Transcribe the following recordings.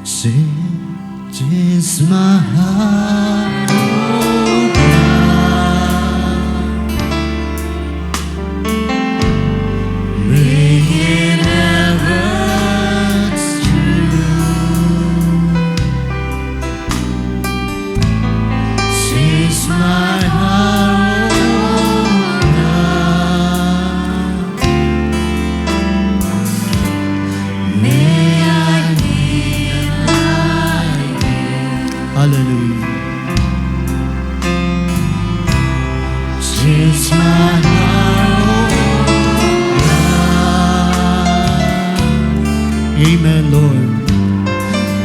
It is my heart, oh God, make it ever true. Since my heart, oh God, may I be like you. Hallelujah. Since my heart, oh God, amen, Lord.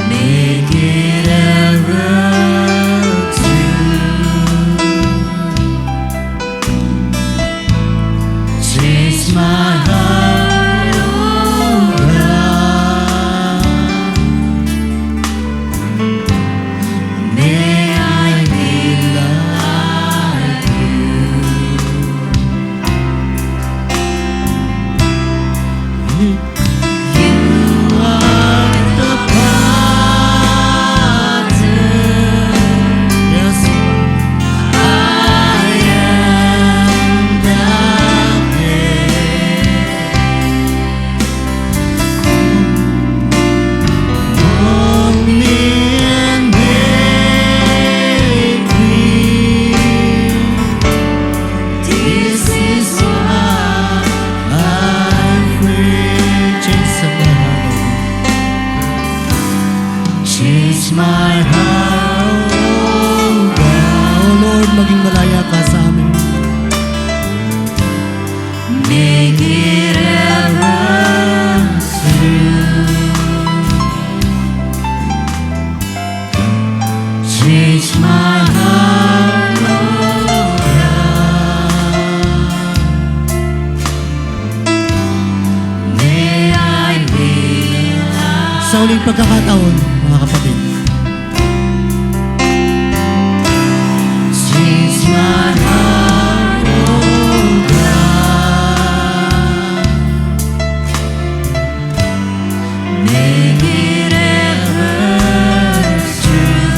Make it ever true. Since my heart, oh God, may I be like you. You are the potter, yes, I am the clay. Mold me and make me. This is what I pray. Change my heart, oh God. Oh Lord, maging malaya ka sa amin. Make it ever true. Change my heart, oh God. May I be like. Sa uling pagkakataon, mga kapatid. Change my heart, oh God. Make it ever true.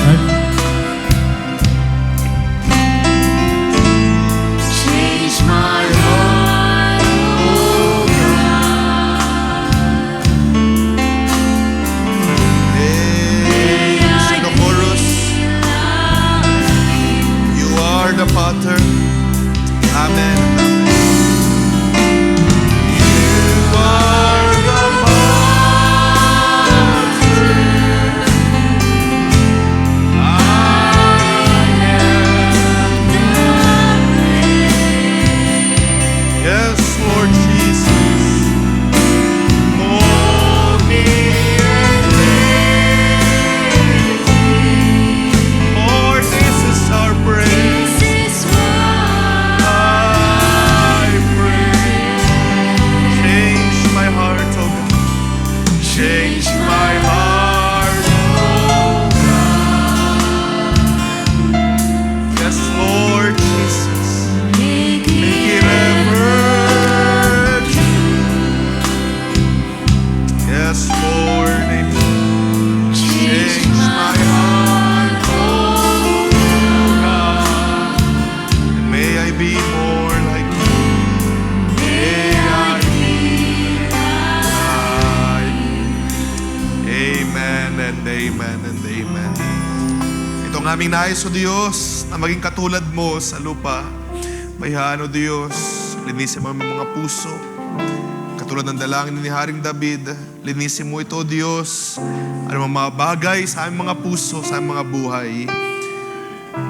Change my heart, oh God. Hey, sing the chorus. You are the potter. Amen. You are the potter. I am the clay. Yes, Lord Jesus. Mold me and make me. Lord, this is our prayer. This is what I pray. Change my heart, oh God. Change my heart, oh God. Yes, Lord Jesus. make Make it it ever true. Yes, Lord. Change my heart, oh God. And may I be more like you. May I be like you. Amen and amen and amen. Ito ang aming nais, O Diyos, na maging katulad mo sa lupa. Bayhaan, O Diyos, linisin mo ang aming mga puso. Katulad ng dalangin ni Haring David, linisin mo ito, O Diyos. Ano mga bagay sa aming mga puso, sa aming mga buhay.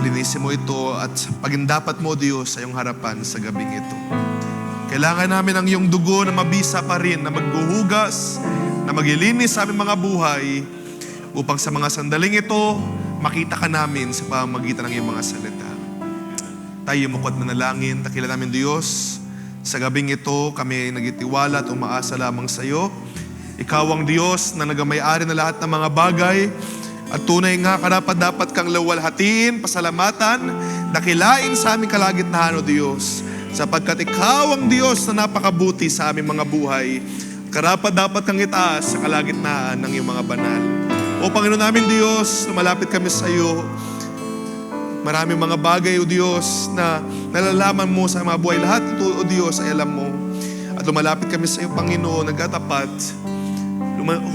Linisin mo ito at pagindapat mo, Diyos, sa iyong harapan sa gabing ito. Kailangan namin ang iyong dugo na mabisa pa rin, na maghuhugas, na maglilinis sa aming mga buhay, upang sa mga sandaling ito, makita ka namin sa pamamagitan ng iyong mga salita. Tayo mukhad manalangin, dakila namin Diyos. Sa gabing ito, kami nagitiwala at umaasa lamang sa iyo. Ikaw ang Diyos na nagamay-ari na lahat ng mga bagay. At tunay nga, karapat-dapat kang lawalhatiin, pasalamatan, dakilain sa aming kalagitnaan, O Diyos. Sapagkat ikaw ang Diyos na napakabuti sa aming mga buhay. Karapat-dapat kang itaas sa kalagitnaan ng iyong mga banal. O O Panginoon namin Diyos, lumalapit kami sa iyo. Maraming mga bagay, O Diyos, na nalalaman mo sa mga buhay. Lahat ito, O Diyos, ay alam mo. At lumalapit kami sa iyo, Panginoon, nagkatapat,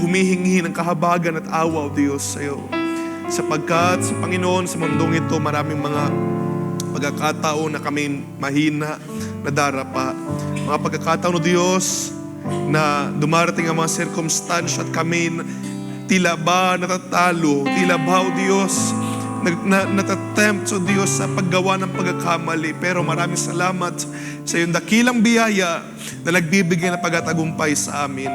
humihingi ng kahabagan at awa, O Diyos, sa iyo. Sapagkat sa Panginoon, sa mundong ito, maraming mga pagkakataon na kami mahina, nadarapa. Mga pagkakataon, O Diyos, na dumarating ang mga circumstance at kami tila ba natatalo, tila ba, O Diyos, natatempt, O Diyos, sa paggawa ng pagkakamali. Pero maraming salamat sa iyong dakilang biyaya na nagbibigay ng pagkatagumpay sa amin.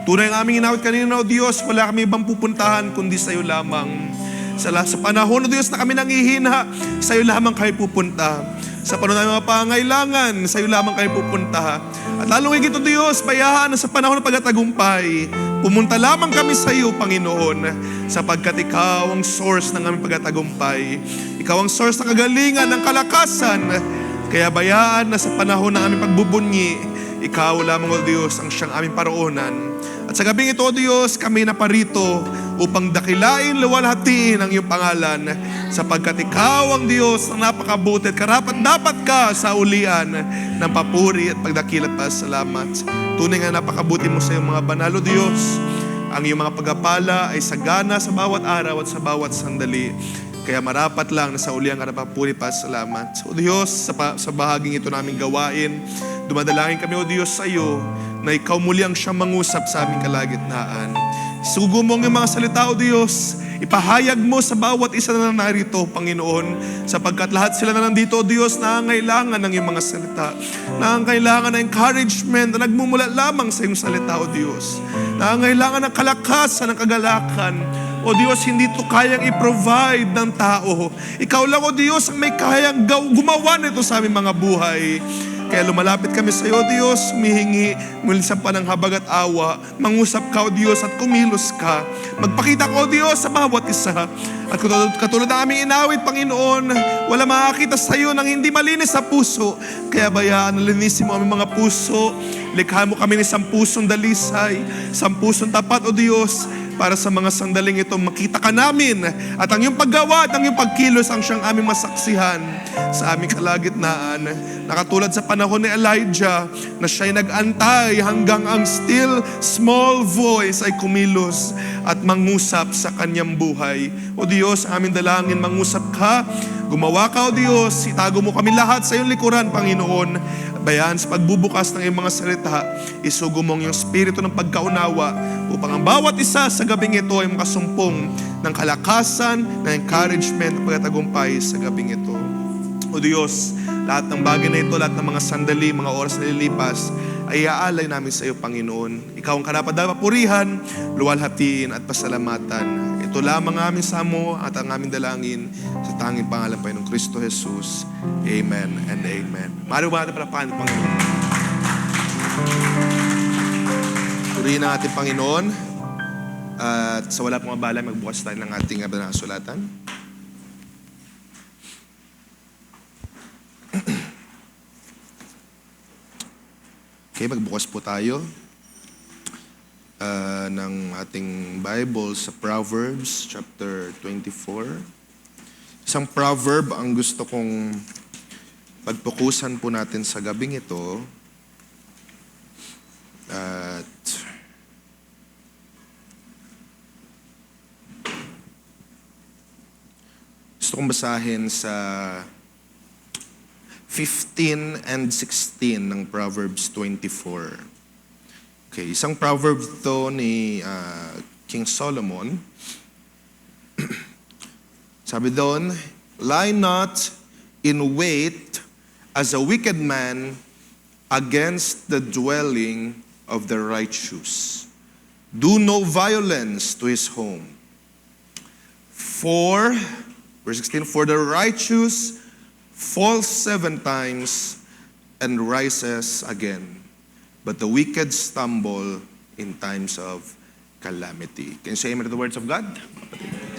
Tunay ang aming inawit kanina, O Diyos, wala kami ibang pupuntahan kundi sa iyo lamang. Sa panahon, O Diyos, na kami nangihina, sa iyo lamang kami pupunta. Sa panahon ng mga pangailangan, sa iyo lamang kami pupunta. At lalong higit, O Diyos, bayaan na sa panahon ng pagkatagumpay, pumunta lamang kami sa iyo, Panginoon, sapagkat Ikaw ang source ng aming pagkatagumpay. Ikaw ang source ng kagalingan, ng kalakasan. Kaya bayaan na sa panahon ng aming pagbubunyi, Ikaw lamang, O Diyos, ang siyang aming paroonan. At sa gabing ito, O Diyos, kami na parito upang dakilain, luwalhatiin ang iyong pangalan, sapagkat Ikaw ang Diyos ang napakabuti at karapat-dapat ka sa ulian ng papuri at pagdakilat pa. Salamat. Tunay nga napakabuti mo sa iyong mga banal, O Diyos. Ang iyong mga pagpapala ay sagana sa bawat araw at sa bawat sandali. Kaya marapat lang na sa ulian ka na papuri pa. Salamat. O Diyos, sa bahaging ito naming gawain, dumadalangin kami, O Diyos, sa iyo na Ikaw muli ang siyang mangusap sa aming kalagitnaan. Sugo mo ang iyong mga salita, O Diyos. Ipahayag mo sa bawat isa na narito, Panginoon, sapagkat lahat sila na nandito, O Diyos, nangangailangan ng iyong mga salita. Nangangailangan ng encouragement na nagmumula lamang sa iyong salita, O Diyos. Nangangailangan ng kalakasan, ng kagalakan. O Diyos, hindi ito kayang i-provide ng tao. Ikaw lang, O Diyos, ang may kayang gumawa nito sa aming mga buhay. Kaya lumalapit kami sa iyo, Diyos, humihingi muli sa pananghabag at awa. Mangusap ka, O Diyos, at kumilos ka. Magpakita ka, O Diyos, sa bawat isa. At katulad ng aming inawit, Panginoon, wala makakita sa iyo ng hindi malinis sa puso. Kaya bayaan, linisin mo aming mga puso. Likha mo kami ng isang pusong dalisay, isang pusong tapat, O Diyos, para sa mga sandaling ito, makita ka namin at ang iyong paggawa at ang iyong pagkilos ang siyang aming masaksihan sa aming kalagitnaan. Nakatulad sa panahon ni Elijah na siya'y nag-antay hanggang ang still small voice ay kumilos at mangusap sa kanyang buhay. O Diyos, aming dalangin, mangusap ka, gumawa ka, O Diyos, itago mo kami lahat sa iyong likuran, Panginoon. Bayan sa pagbubukas ng iyong mga salita, isugo mo ang iyong spirito ng pagkaunawa upang ang bawat isa sa gabing ito ay makasumpong ng kalakasan, ng encouragement at pagtagumpay sa gabing ito. O Diyos, lahat ng bagay na ito, lahat ng mga sandali, mga oras na lilipas, ay iaalay namin sa iyo, Panginoon. Ikaw ang karapat-dapat purihan, luwalhatiin at pasalamatan. Ito lamang ang aming samo at ang aming dalangin sa tanging pangalan pa ng Kristo Jesus. Amen and amen. Maraming natin palapakan ng Panginoon. Purihin ang ating Panginoon. At sa wala pong abala, magbukas tayo ng ating banal na sulatan. Okay, magbukas po tayo ng ating Bible sa Proverbs chapter 24. Isang proverb ang gusto kong pagpukusan po natin sa gabing ito. At gusto kong basahin sa 15 and 16 ng Proverbs 24. Okay, isang proverb to ni King Solomon. Sabi doon, lie not in wait as a wicked man against the dwelling of the righteous. Do no violence to his home. For, verse 16, for the righteous falls 7 times and rises again. But the wicked stumble in times of calamity. Can you say amen to the words of God?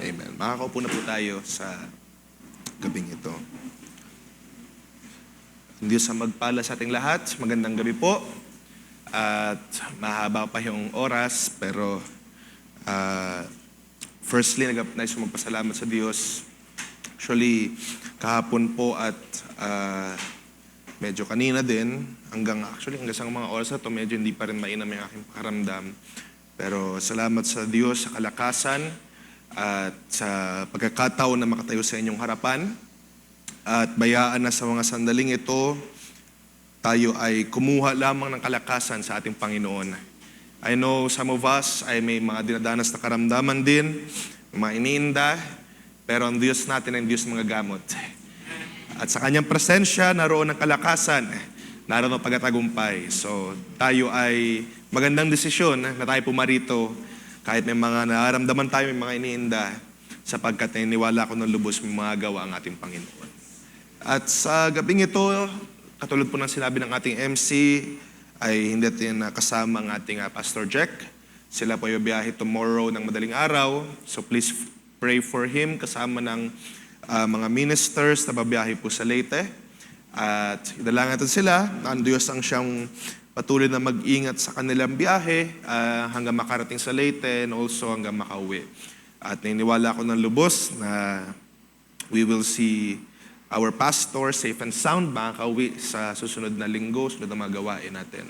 Amen. Makakaupo na po tayo sa gabing ito. Diyos ang magpala sa ating lahat. Magandang gabi po. At mahaba pa yung oras, pero Firstly, nais ko magpasalamat sa Diyos. Actually, kahapon po at medyo kanina din, hanggang sa mga oras na to, medyo hindi pa rin mainam yung aking pakaramdam. Pero salamat sa Diyos sa kalakasan at sa pagkakataon na makatayo sa inyong harapan. At bayaan na sa mga sandaling ito, tayo ay kumuha lamang ng kalakasan sa ating Panginoon. I know some of us ay may mga dinadanas na karamdaman din, mga iniinda, pero ang Diyos natin ay Diyos mga gamot. At sa Kanyang presensya, naroon ang kalakasan, naroon ang pagkatagumpay. So tayo ay magandang desisyon na tayo pumarito kahit may mga nararamdaman tayo, may mga iniinda, sapagkat naniniwala ko ng lubos may mga gawa ang ating Panginoon. At sa gabing ito, katulad po ng sinabi ng ating MC, ay hindi natin kasama ang ating Pastor Jack. Sila po ay biyahe tomorrow ng madaling araw. So please pray for him kasama ng mga ministers na babiyahe po sa Leyte. At idalangin natin sila na ang Diyos ang siyang patuloy na mag-ingat sa kanilang biyahe hanggang makarating sa Leyte and also hanggang makauwi. At naniniwala ko ng lubos na we will see our pastor safe and sound makakauwi sa susunod na linggo, susunod na mga gawain natin.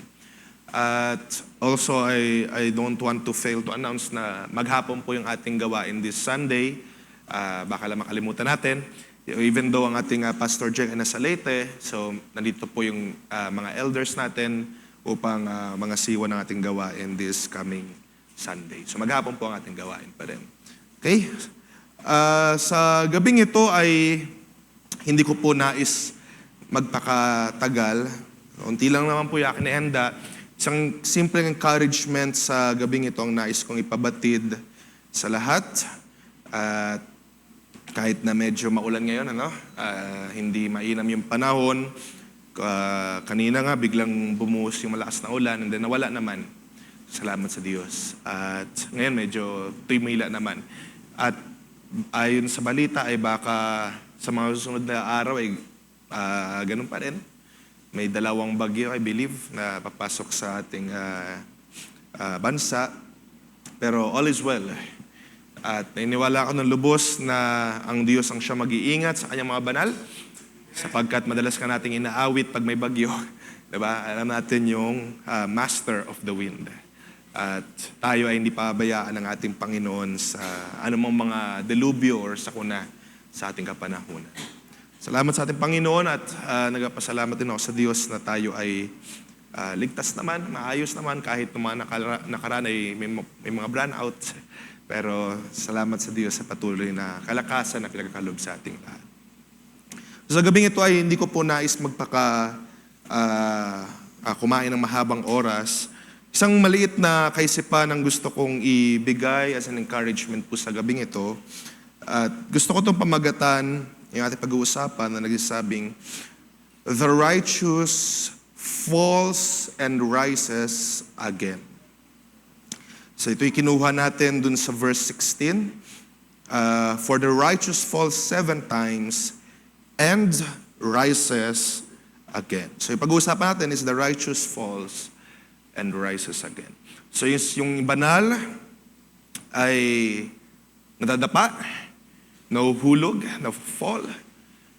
At also, I don't want to fail to announce na maghapon po yung ating gawain this Sunday. Baka lang makalimutan natin. Even though ang ating Pastor Jack ay nasa Leyte, so nandito po yung mga elders natin upang mga siwa ng ating gawain this coming Sunday. So maghapon po ang ating gawain pa rin. Okay? Sa gabing ito ay hindi ko po nais magpakatagal. Unti lang naman po yung akin ihanda. Isang simpleng encouragement sa gabing ito ang nais kong ipabatid sa lahat. At kahit na medyo maulan ngayon, hindi mainam yung panahon. Kanina nga, biglang bumuhos yung malakas na ulan and then nawala naman. Salamat sa Diyos. At ngayon medyo tumila naman. At ayon sa balita ay baka sa mga susunod na araw ay ganun pa rin. May 2 bagyo, I believe, na papasok sa ating bansa. Pero all is well. At naniniwala ako ng lubos na ang Diyos ang siya mag-iingat sa kanyang mga banal, sapagkat madalas ka nating inaawit pag may bagyo. Diba? Alam natin yung master of the wind. At tayo ay hindi pabayaan ng ating Panginoon sa anumang mga delubyo or sakuna sa ating kapanahunan. Salamat sa ating Panginoon at nagpasalamat din ako sa Diyos na tayo ay ligtas naman, maayos naman kahit mga nakaraan ay may mga brownout. Pero salamat sa Diyos sa patuloy na kalakasan na pinagkakalob sa ating lahat. So, sa gabing ito ay hindi ko po nais kumain ng mahabang oras. Isang maliit na kaisipan ang gusto kong ibigay as an encouragement po sa gabing ito. At gusto ko itong pamagatan, yung ating pag-uusapan na nagsasabing, the righteous falls and rises again. So ito'y kinuha natin dun sa verse 16. For the righteous falls 7 times and rises again. So yung pag-uusapan natin is the righteous falls and rises again. So yung banal ay nadadapa, nahuhulog, na-fall.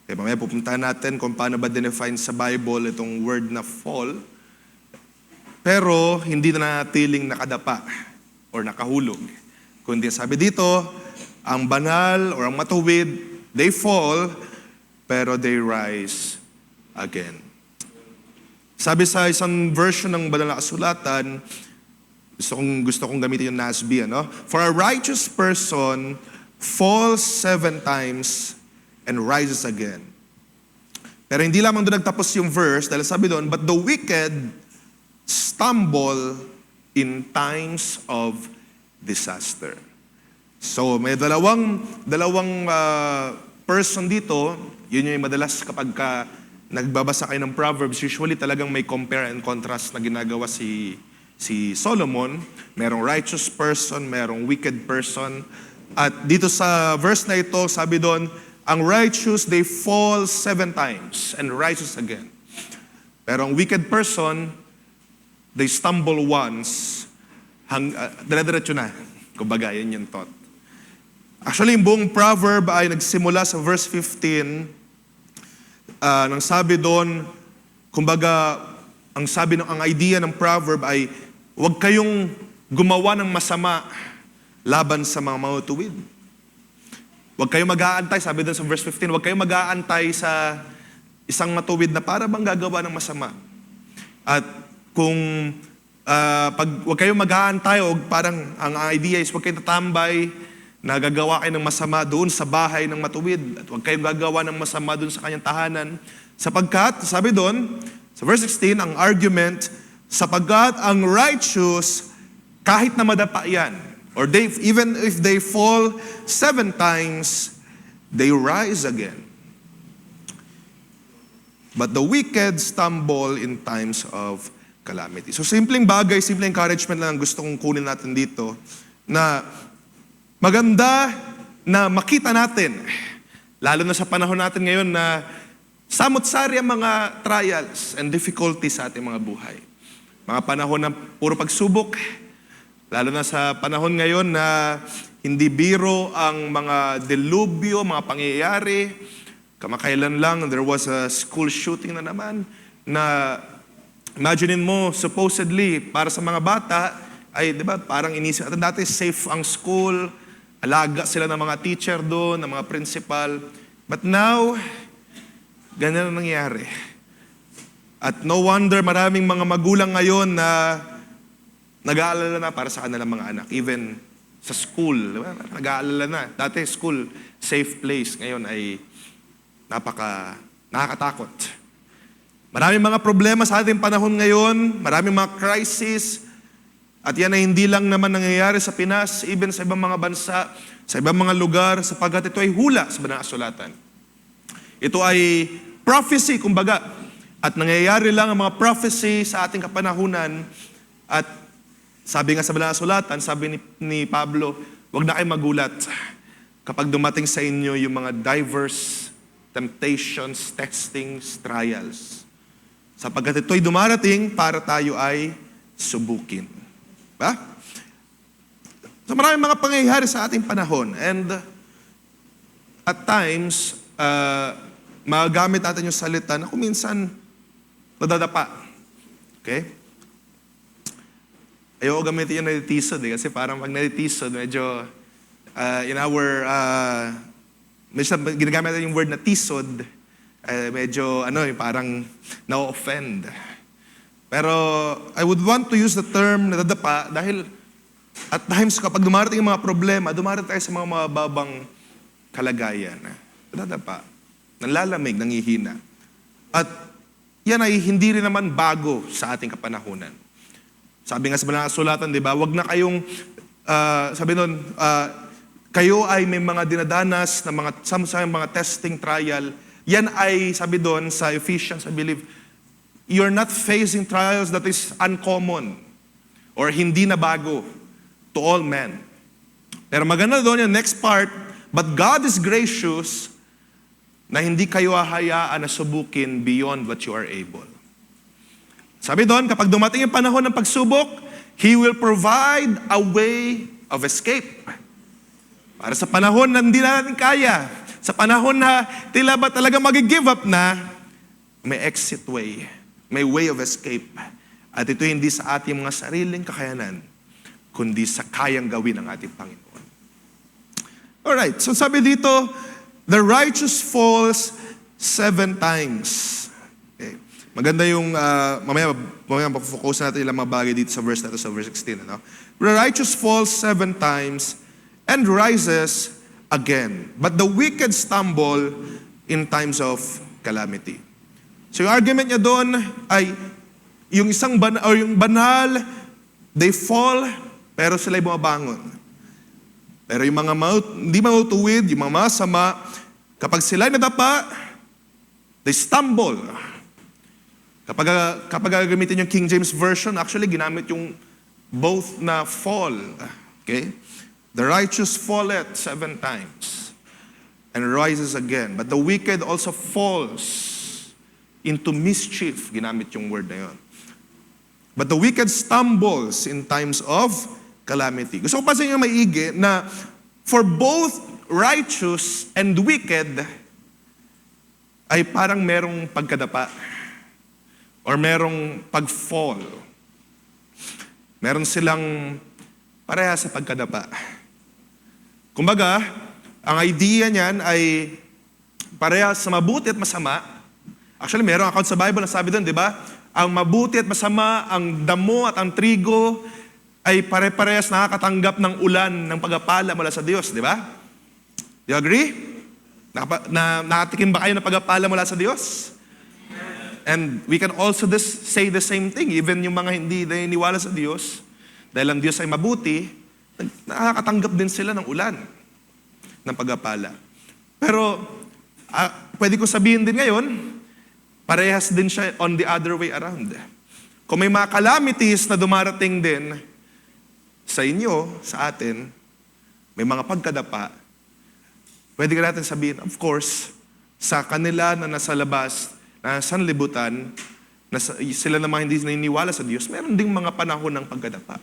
Kaya mamaya pupuntahan natin kung paano ba define sa Bible itong word na fall. Pero hindi na natiling nakadapa or nakahulog. Kundi sabi dito, ang banal or ang matuwid, they fall, pero they rise again. Sabi sa isang version ng banal na kasulatan, gusto kong gamitin yung NASB, For a righteous person falls 7 times and rises again. Pero hindi lamang doon nagtapos yung verse, dahil sabi doon, but the wicked stumble in times of disaster. So may dalawang person dito, yun yung madalas kapag nagbabasa kayo ng Proverbs, usually talagang may compare and contrast na ginagawa si Solomon. Merong righteous person, merong wicked person. At dito sa verse na ito, sabi doon, ang righteous, they fall 7 times and rises again. Pero ang wicked person, they stumble once, dire-diretso na. Kumbaga, yun yung thought. Actually, yung buong proverb ay nagsimula sa verse 15. Nang sabi doon, kumbaga, ang idea ng proverb ay, huwag kayong gumawa ng masama laban sa mga matutuwid. Huwag kayong mag-aantay, sabi doon sa verse 15, huwag kayong mag-aantay sa isang matuwid na para bang gagawa ng masama. At kung huwag kayong mag-aantay, o parang ang idea is huwag kayong tatambay na gagawa kayo ng masama doon sa bahay ng matuwid. At huwag kayong gagawa ng masama doon sa kanyang tahanan. Sapagkat, sabi doon, sa verse 16, ang argument, sapagkat ang righteous, kahit na madapa yan, or even if they fall 7 times, they rise again. But the wicked stumble in times of calamity. So simpleng bagay, simpleng encouragement lang ang gusto kong kunin natin dito, na maganda na makita natin, lalo na sa panahon natin ngayon na samot-sari ang mga trials and difficulties sa ating mga buhay. Mga panahon ng puro pagsubok, lalo na sa panahon ngayon na hindi biro ang mga delubyo, mga pangyayari. Kamakailan lang, there was a school shooting na naman na imaginein mo, supposedly, para sa mga bata, ay, di ba, parang inisip natin dati, safe ang school, alaga sila ng mga teacher doon, ng mga principal. But now, ganyan ang nangyari. At no wonder maraming mga magulang ngayon na nag-aalala na para sa kanilang mga anak. Even sa school, di ba? Nag-aalala na. Dati school, safe place. Ngayon ay nakakatakot. Maraming mga problema sa ating panahon ngayon, maraming mga crisis, at yan ay hindi lang naman nangyayari sa Pinas, even sa ibang mga bansa, sa ibang mga lugar, sapagkat ito ay hula sa banal na kasulatan. Ito ay prophecy, kumbaga, at nangyayari lang ang mga prophecy sa ating kapanahunan, at sabi nga sa banal na kasulatan, sabi ni Pablo, huwag na kayong magulat kapag dumating sa inyo yung mga diverse temptations, testings, trials. Sapagkat ito'y dumarating para tayo ay subukin. Ba? So maraming mga pangyayari sa ating panahon. And at times, magamit natin yung salita na kung minsan nadadapa. Okay? Ayoko gamitin yung natitisod kasi parang pag natitisod, medyo in our ginagamit natin yung word na tisod, medyo parang na-offend. Pero I would want to use the term nadadapa dahil at times kapag dumarating yung mga problema, dumarating tayo sa mga mababang kalagayan. Nadadapa, nanlalamig, nangihina. At yan ay hindi rin naman bago sa ating kapanahunan. Sabi nga sa banal na kasulatan, di ba, wag na kayong, sabi nun, kayo ay may mga dinadanas na mga testing trial. Yan ay, sabi doon sa Ephesians, I believe, you're not facing trials that is uncommon or hindi na bago to all men. Pero maganda doon yung next part, but God is gracious na hindi kayo hahayaan na subukin beyond what you are able. Sabi doon, kapag dumating yung panahon ng pagsubok, He will provide a way of escape. Para sa panahon na hindi na natin kaya, sa panahon na tila ba talaga mag-give up na, may exit way, may way of escape. At ito hindi sa ating mga sariling kakayanan, kundi sa kayang gawin ng ating Panginoon. Alright, so sabi dito, the righteous falls 7 times. Okay. Maganda yung, mamaya focus natin ilang mga bagay dito sa verse na ito, sa verse 16. Ano? The righteous falls 7 times and rises again. But the wicked stumble in times of calamity. So yung argument niya doon ay yung yung banal, they fall, pero sila'y bumabangon. Pero yung mga hindi mautuwid, yung mga masama, kapag sila'y nadapa, they stumble. Kapag gagamitin yung King James Version, actually ginamit yung both na fall. Okay? The righteous falleth 7 times and rises again. But the wicked also falls into mischief. Ginamit yung word na yun. But the wicked stumbles in times of calamity. Gusto ko pasin yung maigi na for both righteous and wicked ay parang merong pagkadapa or merong pag-fall. Meron silang pareha sa pagkadapa. Kumbaga, ang idea niyan ay pareha sa mabuti at masama. Actually, merong account sa Bible na sabi doon, di ba? Ang mabuti at masama, ang damo at ang trigo ay pare-parehas nakakatanggap ng ulan ng pagpapala mula sa Diyos, di ba? Do you agree? Nakatikim ba kayo ng pagpapala mula sa Diyos? And we can also say the same thing, even yung mga hindi naniniwala sa Diyos, dahil ang Diyos ay mabuti, nakakatanggap din sila ng ulan ng pagpapala. Pero, pwede ko sabihin din ngayon, parehas din siya on the other way around. Kung may mga calamities na dumarating din sa inyo, sa atin, may mga pagkadapa, pwede ka natin sabihin, of course, sa kanila na nasa labas, na sanlibutan, na sila na mga hindi naniniwala sa Diyos, meron ding mga panahon ng pagkadapa.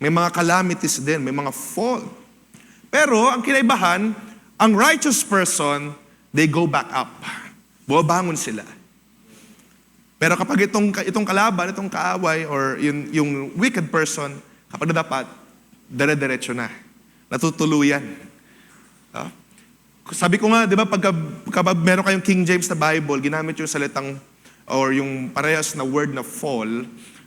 May mga calamities din, may mga fall. Pero, ang kinaibahan, ang righteous person, they go back up. Bumabangon sila. Pero kapag itong kalaban, itong kaaway, or yung wicked person, kapag nadapat, dire-diretso na. Natutuluyan. Sabi ko nga, di ba, kapag meron kayong King James na Bible, ginamit yung salitang, or yung parehas na word na fall,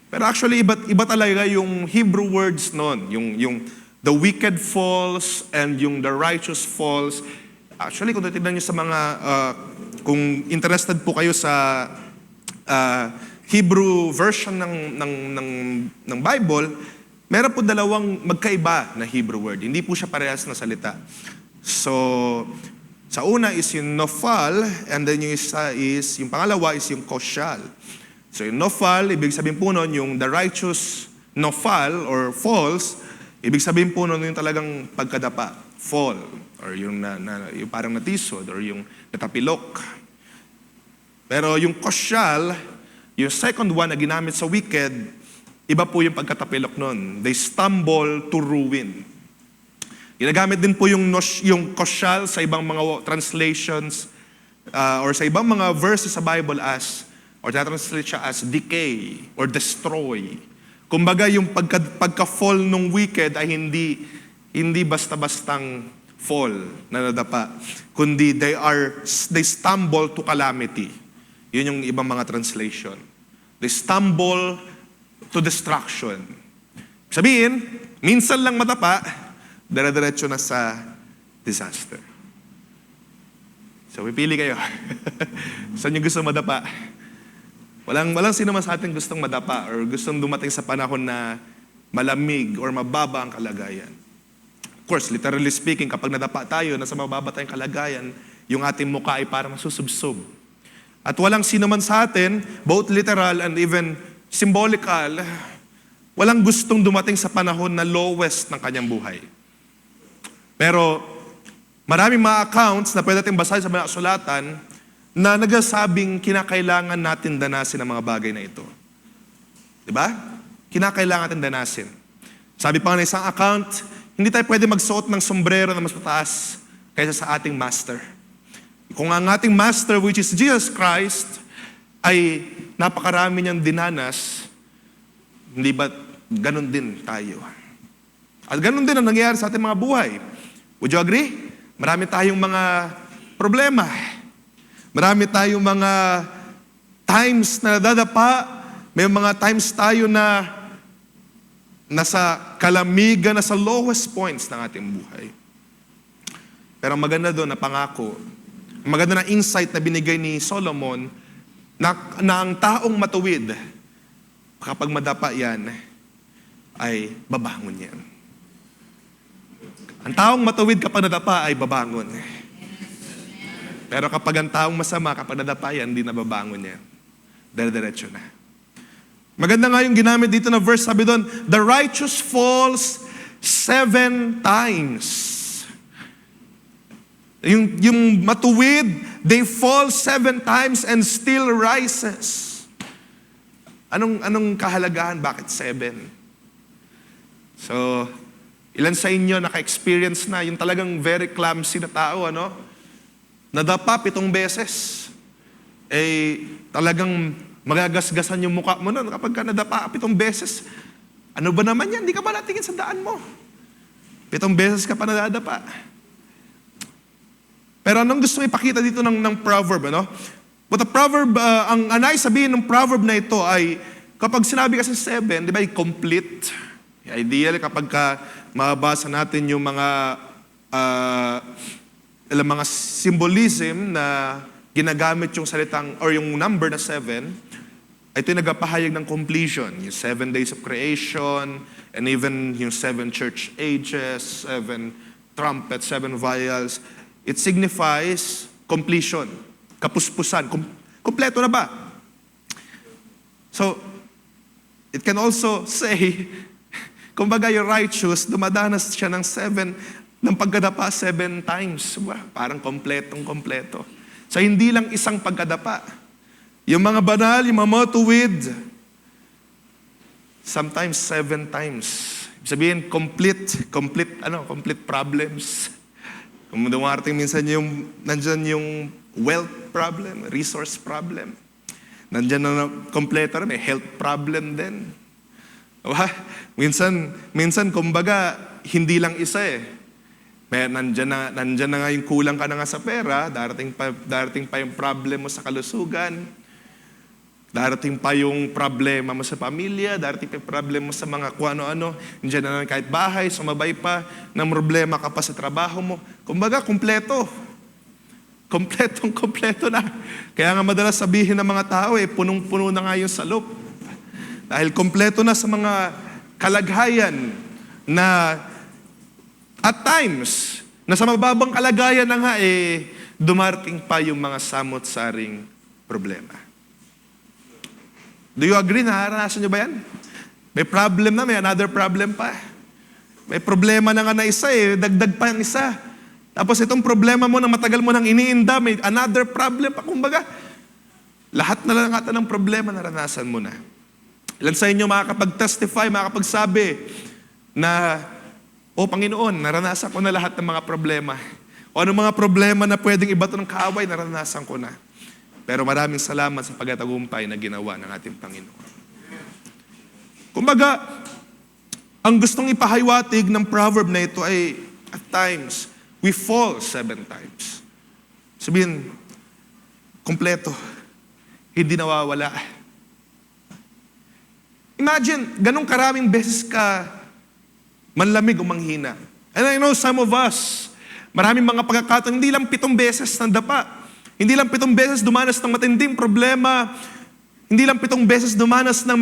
pero actually, iba talaga yung Hebrew words nun. Yung the wicked falls and yung the righteous falls. Actually, kung titignan nyo sa mga, kung interested po kayo sa Hebrew version ng Bible, meron po dalawang magkaiba na Hebrew word. Hindi po siya parehas na salita. So, sa una is yung nofal, and then yung isa is, yung pangalawa is yung koshal. So yung nofal, ibig sabihin po nun, yung the righteous nofal or falls, ibig sabihin po nun yung talagang pagkadapa, fall, or yung parang natisod, or yung natapilok. Pero yung koshal, yung second one na ginamit sa wicked, iba po yung pagkatapilok nun. They stumble to ruin. Ginagamit din po yung koshal sa ibang mga translations or sa ibang mga verses sa Bible as, or translate siya as decay or destroy. Kumbaga yung pagka-fall ng wicked ay hindi basta-bastang fall na nadapa, kundi they stumble to calamity. Yun yung ibang mga translation. They stumble to destruction. Sabihin, minsan lang madapa, dire-diretso na sa disaster. So, pipili kayo. Saan yung gusto madapa? Walang sino man sa atin gustong madapa or gustong dumating sa panahon na malamig or mababa ang kalagayan. Of course, literally speaking, kapag nadapa tayo, nasa mababa tayong kalagayan, yung ating mukha ay parang masusubsob. At walang sino man sa atin, both literal and even symbolical, walang gustong dumating sa panahon na lowest ng kanyang buhay. Pero maraming mga accounts na pwede natin basahin sa mga sulatan na nagsasabing kinakailangan natin danasin ang mga bagay na ito. Diba? Kinakailangan natin danasin. Sabi pa nga na isang account, hindi tayo pwede magsuot ng sombrero na mas mataas kaysa sa ating master. Kung ang ating master, which is Jesus Christ, ay napakarami niyang dinanas, hindi ba ganun din tayo? At ganun din ang nangyayari sa ating mga buhay. Would you agree? Marami tayong mga problema. Marami tayong mga times na nadadapa. May mga times tayo na nasa kalamigan, nasa lowest points ng ating buhay. Pero ang maganda doon na pangako, ang maganda na insight na binigay ni Solomon, na ang taong matuwid, kapag madapa yan, ay babangon yan. Ang taong matuwid kapag nadapa ay babangon. Pero kapag ang taong masama, kapag nadapa yan, hindi na babangon yan. Dire-diretso na. Maganda nga yung ginamit dito na verse, sabi doon, the righteous falls 7 times. Yung matuwid, they fall 7 times and still rises. Anong kahalagahan? Bakit 7? So, Ilan sa inyo naka-experience na yung talagang very clumsy na tao, ano? Nadapa 7 beses. Talagang magagasgasan yung mukha mo nun kapag ka nadapa 7 beses. Ano ba naman yan? Hindi ka ba natingin sa daan mo? 7 beses ka pa nadadapa. Pero anong gusto mo ipakita dito ng proverb, ano? But the proverb, ang anay sabihin ng proverb na ito ay, kapag sinabi kasi 7, di ba, complete. Ideal kapag ka mabasa natin yung mga symbolism na ginagamit yung salitang, or yung number na 7, ito yung nagpapahayag ng completion. Yung 7 days of creation, and even yung 7 church ages, 7 trumpets, 7 vials. It signifies completion, kapuspusan, kompleto na ba? So, it can also say, kumbaga yung righteous, dumadanas siya ng 7, ng pagkadapa 7 times. Parang kompletong-kompleto. So, hindi lang isang pagkadapa. Yung mga banal, yung mga matuwid, sometimes 7 times. Sabihin, complete problems. Kung dumarating minsan nandyan yung wealth problem, resource problem. Nandyan na kompleto rin, may health problem din. Minsan, kumbaga, hindi lang isa eh. Nandyan na nga yung kulang ka na nga sa pera, darating pa yung problem mo sa kalusugan, darating pa yung problema mo sa pamilya, darating pa yung problema mo sa mga kung ano-ano, nandiyan na kahit bahay, sumabay pa, ng problema ka pa sa trabaho mo. Kumbaga, kompleto. Kompleto na. Kaya nga madalas sabihin ng mga tao, punong-puno na nga yung salop. Dahil kompleto na sa mga kalagayan na at times, na sa mababang kalagayan na nga, dumarating pa yung mga samot-saring problema. Do you agree? Naranasan nyo ba yan? May problem na, may another problem pa. May problema na nga na isa dagdag pa yung isa. Tapos itong problema mo na matagal mo nang iniinda, may another problem pa. Kumbaga, lahat na lang ata ng problema naranasan mo na. Ilan sa inyo makakapag-testify, makakapagsabi na, Panginoon, naranasan ko na lahat ng mga problema. O anong mga problema na pwedeng ibato ng kaaway, naranasan ko na. Pero maraming salamat sa pagtatagumpay na ginawa ng ating Panginoon. Kumbaga, ang gustong ipahiwatig ng proverb na ito ay, at times, we fall 7 times. Sabihin, kompleto, hindi nawawala. Imagine, ganong karaming beses ka manlamig o manghina. And I know some of us, maraming mga pagkakataon, hindi lang 7 beses nandapa. Hindi lang 7 beses dumanas ng matinding problema. Hindi lang 7 beses dumanas ng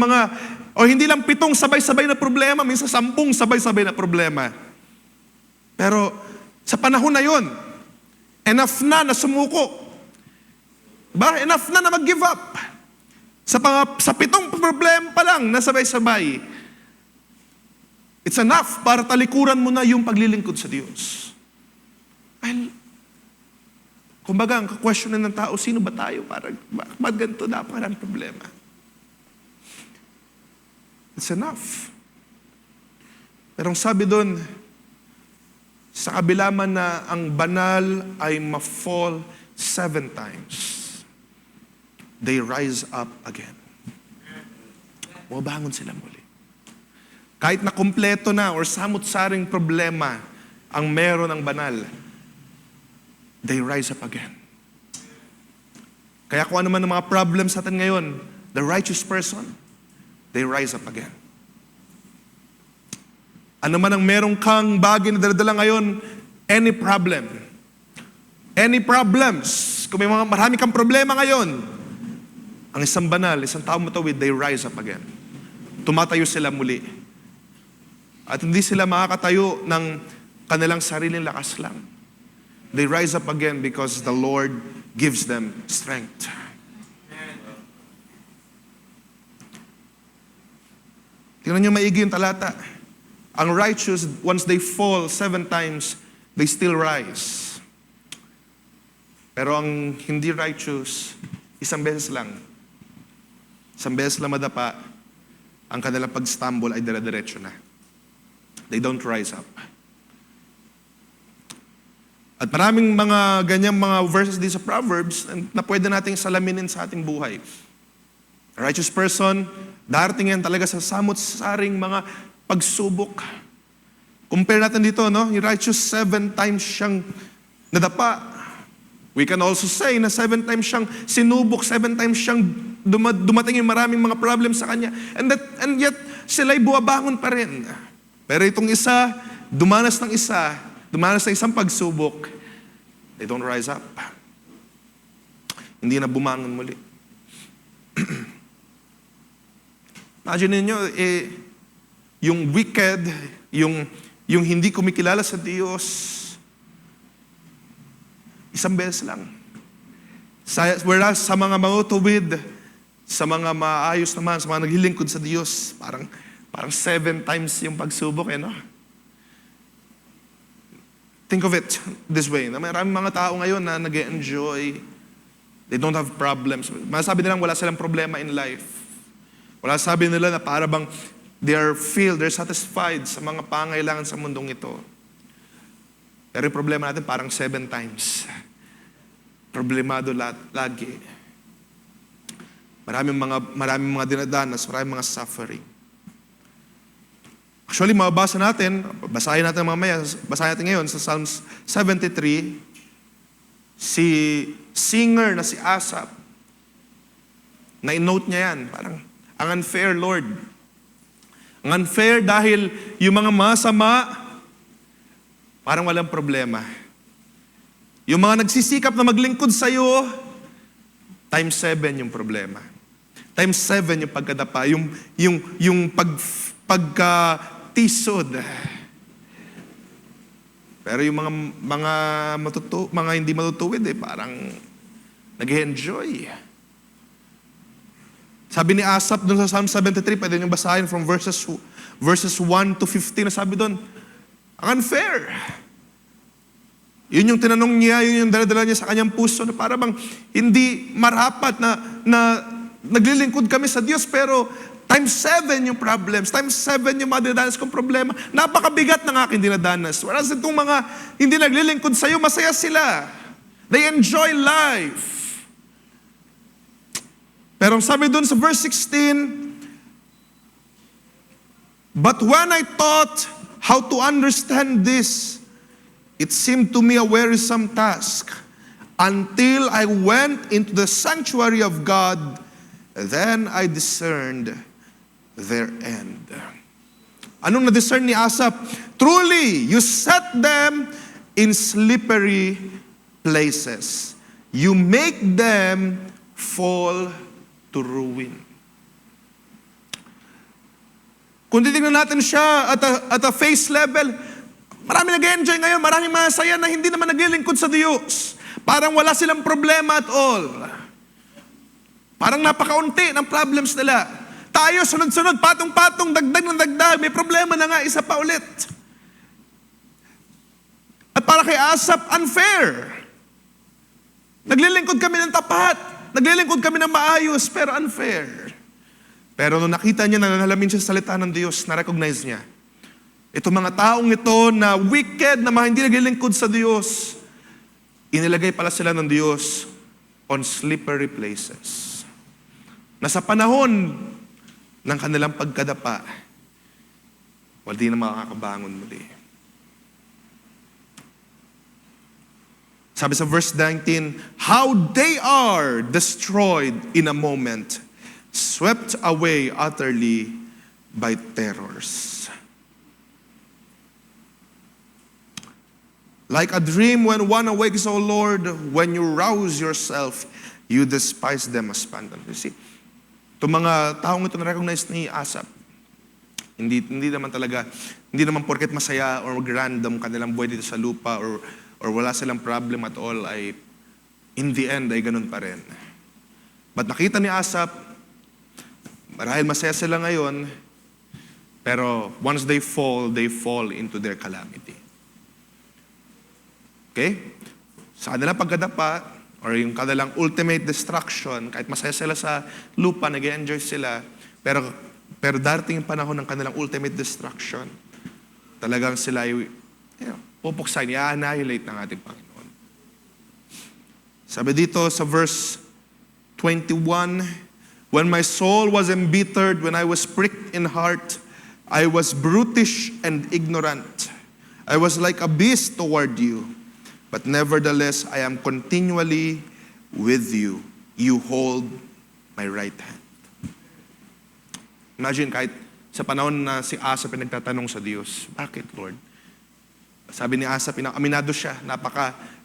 hindi lang 7 sabay-sabay na problema, minsan 10 sabay-sabay na problema. Pero sa panahon na yun, enough na sumuko. Diba? Enough na mag-give up. Sa 7 problema pa lang na sabay-sabay, it's enough para talikuran mo na yung paglilingkod sa Diyos. Kumbaga, ang ka-questionan ng tao, sino ba tayo? Bakit ganito dapat ang problema? It's enough. Pero ang sabi doon, sa kabila man na ang banal ay ma-fall 7 times, they rise up again. Mabangon sila muli. Kahit na kompleto na or samot-saring problema ang meron ng banal, they rise up again. Kaya kung ano man ang mga problems sa atin ngayon, the righteous person, they rise up again. Ano man ang merong kang bagay na daladala ngayon, any problems, kung may marami kang problema ngayon, ang isang banal, isang tao matawid, they rise up again. Tumatayo sila muli. At hindi sila makakatayo ng kanilang sariling lakas lang. They rise up again because the Lord gives them strength. Tingnan niyo maigi yung talata. Ang righteous, once they fall 7 times, they still rise. Pero ang hindi righteous, 1 beses lang. 1 beses lang madapa, ang kanilang pag-stumble ay dire-diretso na. they don't rise up. At maraming mga ganyang mga verses din sa Proverbs na pwede nating salaminin sa ating buhay. A righteous person, darating yan talaga sa samot-saring mga pagsubok. Compare natin dito, no? Yung righteous, 7 times siyang nadapa. We can also say na 7 times siyang sinubok, 7 times siyang dumating yung maraming mga problems sa kanya. And yet, sila'y buwabangon pa rin. Pero itong isa, dumanas ng isang pagsubok, they don't rise up. Hindi na bumangon muli. Imagine niyo, yung wicked, yung hindi kumikilala sa Diyos, isang beses lang. Whereas sa mga matutuwid, sa mga maayos naman, sa mga naglilingkod sa Diyos, parang 7 times yung pagsubok, no? Think of it this way, na maraming mga tao ngayon na nag-enjoy, they don't have problems. Masasabi nilang wala silang problema in life. Wala sabi nila na para bang they're satisfied sa mga pangailangan sa mundong ito. Pero yung problema natin parang 7 times. Problemado lagi. Maraming mga dinadanas, maraming mga suffering. Actually, basahin natin mamaya, basahin natin ngayon sa Psalms 73, si singer na si Asaph, na-note niya yan, parang, ang unfair, Lord. Ang unfair dahil yung mga masama, parang walang problema. Yung mga nagsisikap na maglingkod sa'yo, times 7 yung problema. Times 7 yung pagkadapa, yung pagkatisod. Pero yung mga hindi matutuwid, parang nag-enjoy. Sabi ni Asaph doon sa Psalm 73, pwede nyo basahin from verses 1 to 15, sabi doon, ang unfair. Yun yung tinanong niya, yun yung daladala niya sa kanyang puso, na para bang hindi marapat na naglilingkod kami sa Diyos, pero times 7 yung problems, times 7 yung mga dinadanas kong problema. Napakabigat ng aking dinadanas. Whereas itong mga hindi naglilingkod sa iyo, masaya sila. They enjoy life. Pero sabi dun sa verse 16, but when I thought how to understand this, it seemed to me a wearisome task until I went into the sanctuary of God. Then I discerned their end. Anong na-discern ni Asaph? Truly, you set them in slippery places. You make them fall to ruin. Kung titignan natin siya at a face level, marami nag-enjoy ngayon, maraming masaya na hindi naman naglilingkod sa Diyos. Parang wala silang problema at all. Parang napakaunti ng problems nila. Tayo, sunod-sunod, patong-patong, dagdag ng dagdag, may problema na nga, isa pa ulit. At para kay Asaph, unfair. Naglilingkod kami ng tapat, naglilingkod kami ng maayos, pero unfair. Pero nung nakita niya, nanalamin siya sa salita ng Diyos, na-recognize niya, ito mga taong ito na wicked, na mga hindi naglilingkod sa Diyos, inilagay pala sila ng Diyos on slippery places. Na sa panahon ng kanilang pagkadapa, hindi na makakabangon muli. Sabi sa verse 19, how they are destroyed in a moment, swept away utterly by terrors. Like a dream when one awakes, O Lord, when you rouse yourself, you despise them as abandoned. You see, itong mga taong ito na-recognize ni Asaph, hindi naman porket masaya or random kanilang buhay dito sa lupa or wala silang problem at all, ay in the end ay ganun pa rin. But nakita ni Asaph, marahil masaya sila ngayon, pero once they fall into their calamity. Okay? Sa kanilang pagkadapa, or yung kanilang ultimate destruction, kahit masaya sila sa lupa, nag-enjoy sila, pero darating yung panahon ng kanilang ultimate destruction. talagang sila ay pupuksain, i-annihilate ng ating Panginoon. Sabi dito sa verse 21, when my soul was embittered, when I was pricked in heart, I was brutish and ignorant. I was like a beast toward you. But nevertheless, I am continually with you. You hold my right hand. Imagine kahit sa panahon na si Asa pinagtatanong sa Diyos, bakit Lord? Sabi ni Asa, aminado siya,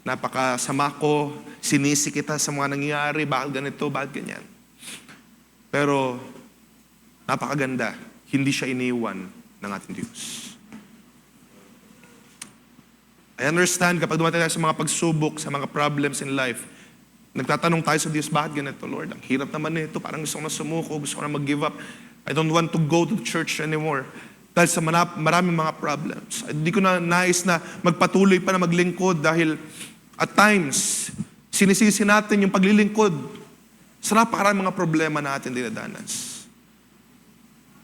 napakasama ko, sinisi kita sa mga nangyayari, bakit ganito, bakit ganyan. Pero napakaganda, hindi siya iniwan ng ating Diyos. I understand kapag dumating tayo sa mga pagsubok, sa mga problems in life, nagtatanong tayo sa Diyos, bakit ganito Lord? Ang hirap naman nito, parang gusto ko na sumuko, gusto ko na mag-give up. I don't want to go to the church anymore. Dahil sa maraming mga problems. Hindi ko na nais na magpatuloy pa na maglingkod dahil at times, sinisisi natin yung paglilingkod sa napakaraming mga problema na ating dinadanas.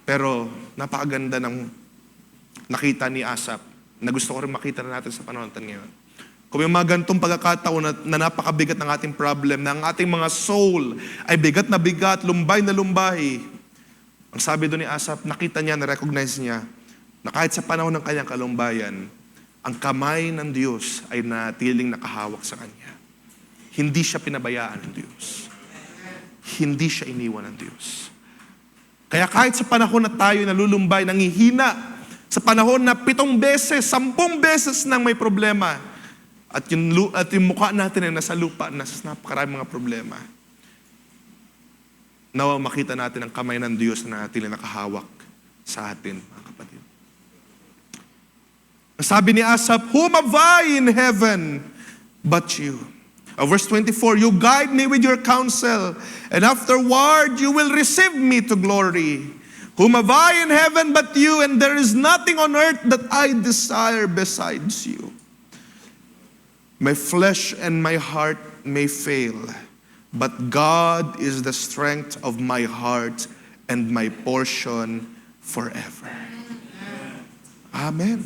Pero napakaganda ng nakita ni Asaph na gusto ko rin makita na natin sa panahon natin ngayon. Kung may mga ganitong pagkakataon na napakabigat ng ating problem, na ang ating mga soul ay bigat na bigat, lumbay na lumbay, ang sabi doon ni Asaph, nakita niya, na-recognize niya, na kahit sa panahon ng kanyang kalumbayan, ang kamay ng Diyos ay natiling nakahawak sa kanya. Hindi siya pinabayaan ng Diyos. Hindi siya iniwan ng Diyos. Kaya kahit sa panahon na tayo nalulumbay, nangihina, sa panahon na 7 beses, 10 beses nang may problema, at yung mukha natin ay nasa lupa, nasa napakaraming mga problema, nawa makita natin ang kamay ng Diyos na natin nakahawak sa atin, mga kapatid. Sabi ni Asaph, whom have I in heaven but you? Verse 24, you guide me with your counsel, and afterward you will receive me to glory. Whom have I in heaven but you, and there is nothing on earth that I desire besides you. My flesh and my heart may fail, but God is the strength of my heart and my portion forever. Amen.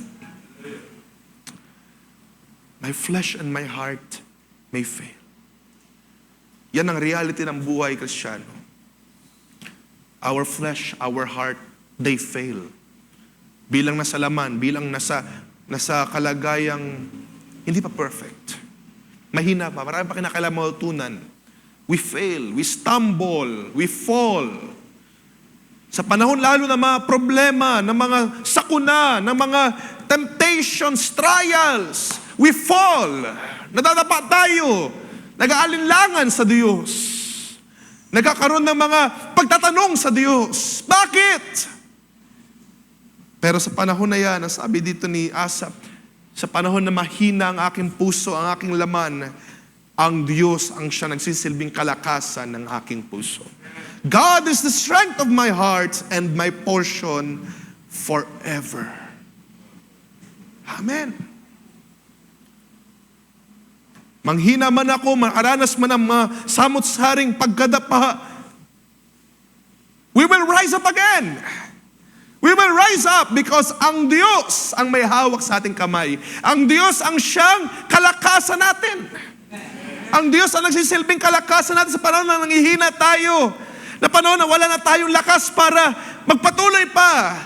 My flesh and my heart may fail. Yan ang reality ng buhay Kristiyano. Our flesh, our heart, they fail. Bilang nasa laman, bilang nasa kalagayang hindi pa perfect. Mahina pa, marami pa kinakailangan. We fail, we stumble, we fall. Sa panahon lalo ng mga problema, ng mga sakuna, ng mga temptations, trials, we fall. Nadadapa tayo. Nag-aalinlangan sa Diyos. Nagkakaroon ng mga pagtatanong sa Diyos. Bakit? Pero sa panahon na yan, ang sabi dito ni Asaph, sa panahon na mahina ang aking puso, ang aking laman, ang Diyos ang siya nagsisilbing kalakasan ng aking puso. God is the strength of my heart and my portion forever. Amen. Manghina man ako, makaranas man ang mga samot-saring pagkadapa, we will rise up again. We will rise up because ang Diyos ang may hawak sa ating kamay. Ang Diyos ang siyang kalakasan natin. Ang Diyos ang nagsisilbing kalakasan natin sa panahon na nanghihina tayo. Na panahon na wala na tayong lakas para magpatuloy pa.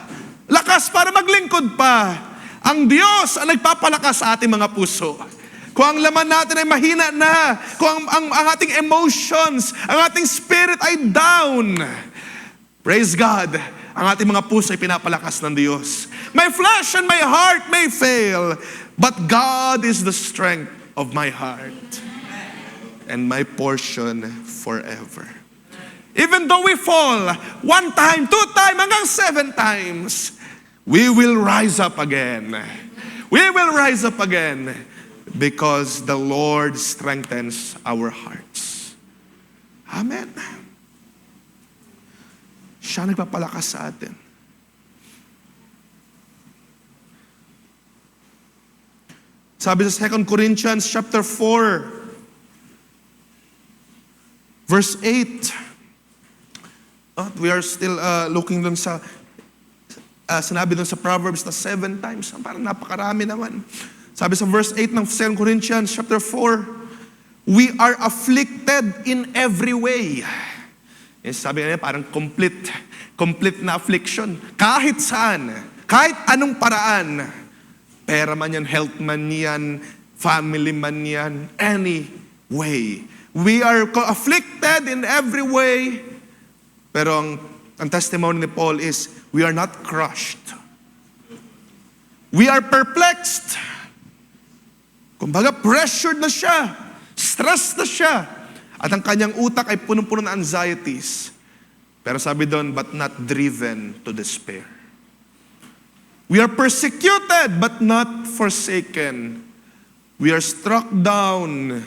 Lakas para maglingkod pa. Ang Diyos ang nagpapalakas sa ating mga puso. Kung ang laman natin ay mahina na, kung ang ating emotions, ang ating spirit ay down, praise God, ang ating mga puso ay pinapalakas ng Diyos. My flesh and my heart may fail, but God is the strength of my heart and my portion forever. Even though we fall 1 time, 2 times, hanggang 7 times, we will rise up again. We will rise up again because the Lord strengthens our hearts. Amen. Siya nagpapalakas sa atin. Sabi sa 2 Corinthians chapter 4, verse 8. We are still looking dun sa sinabi doon sa Proverbs na 7 times. Parang napakarami naman. Sabi sa verse 8 ng 2 Corinthians chapter 4, we are afflicted in every way. Yes, sabi nga niya, parang complete na affliction. Kahit saan, kahit anong paraan, pera man yan, health man yan, family man yan, any way. We are afflicted in every way. Pero ang testimony ni Paul is, we are not crushed. We are perplexed. Kumbaga, pressured na siya. Stressed na siya. At ang kanyang utak ay punong-puno ng anxieties. Pero sabi doon, but not driven to despair. We are persecuted, but not forsaken. We are struck down,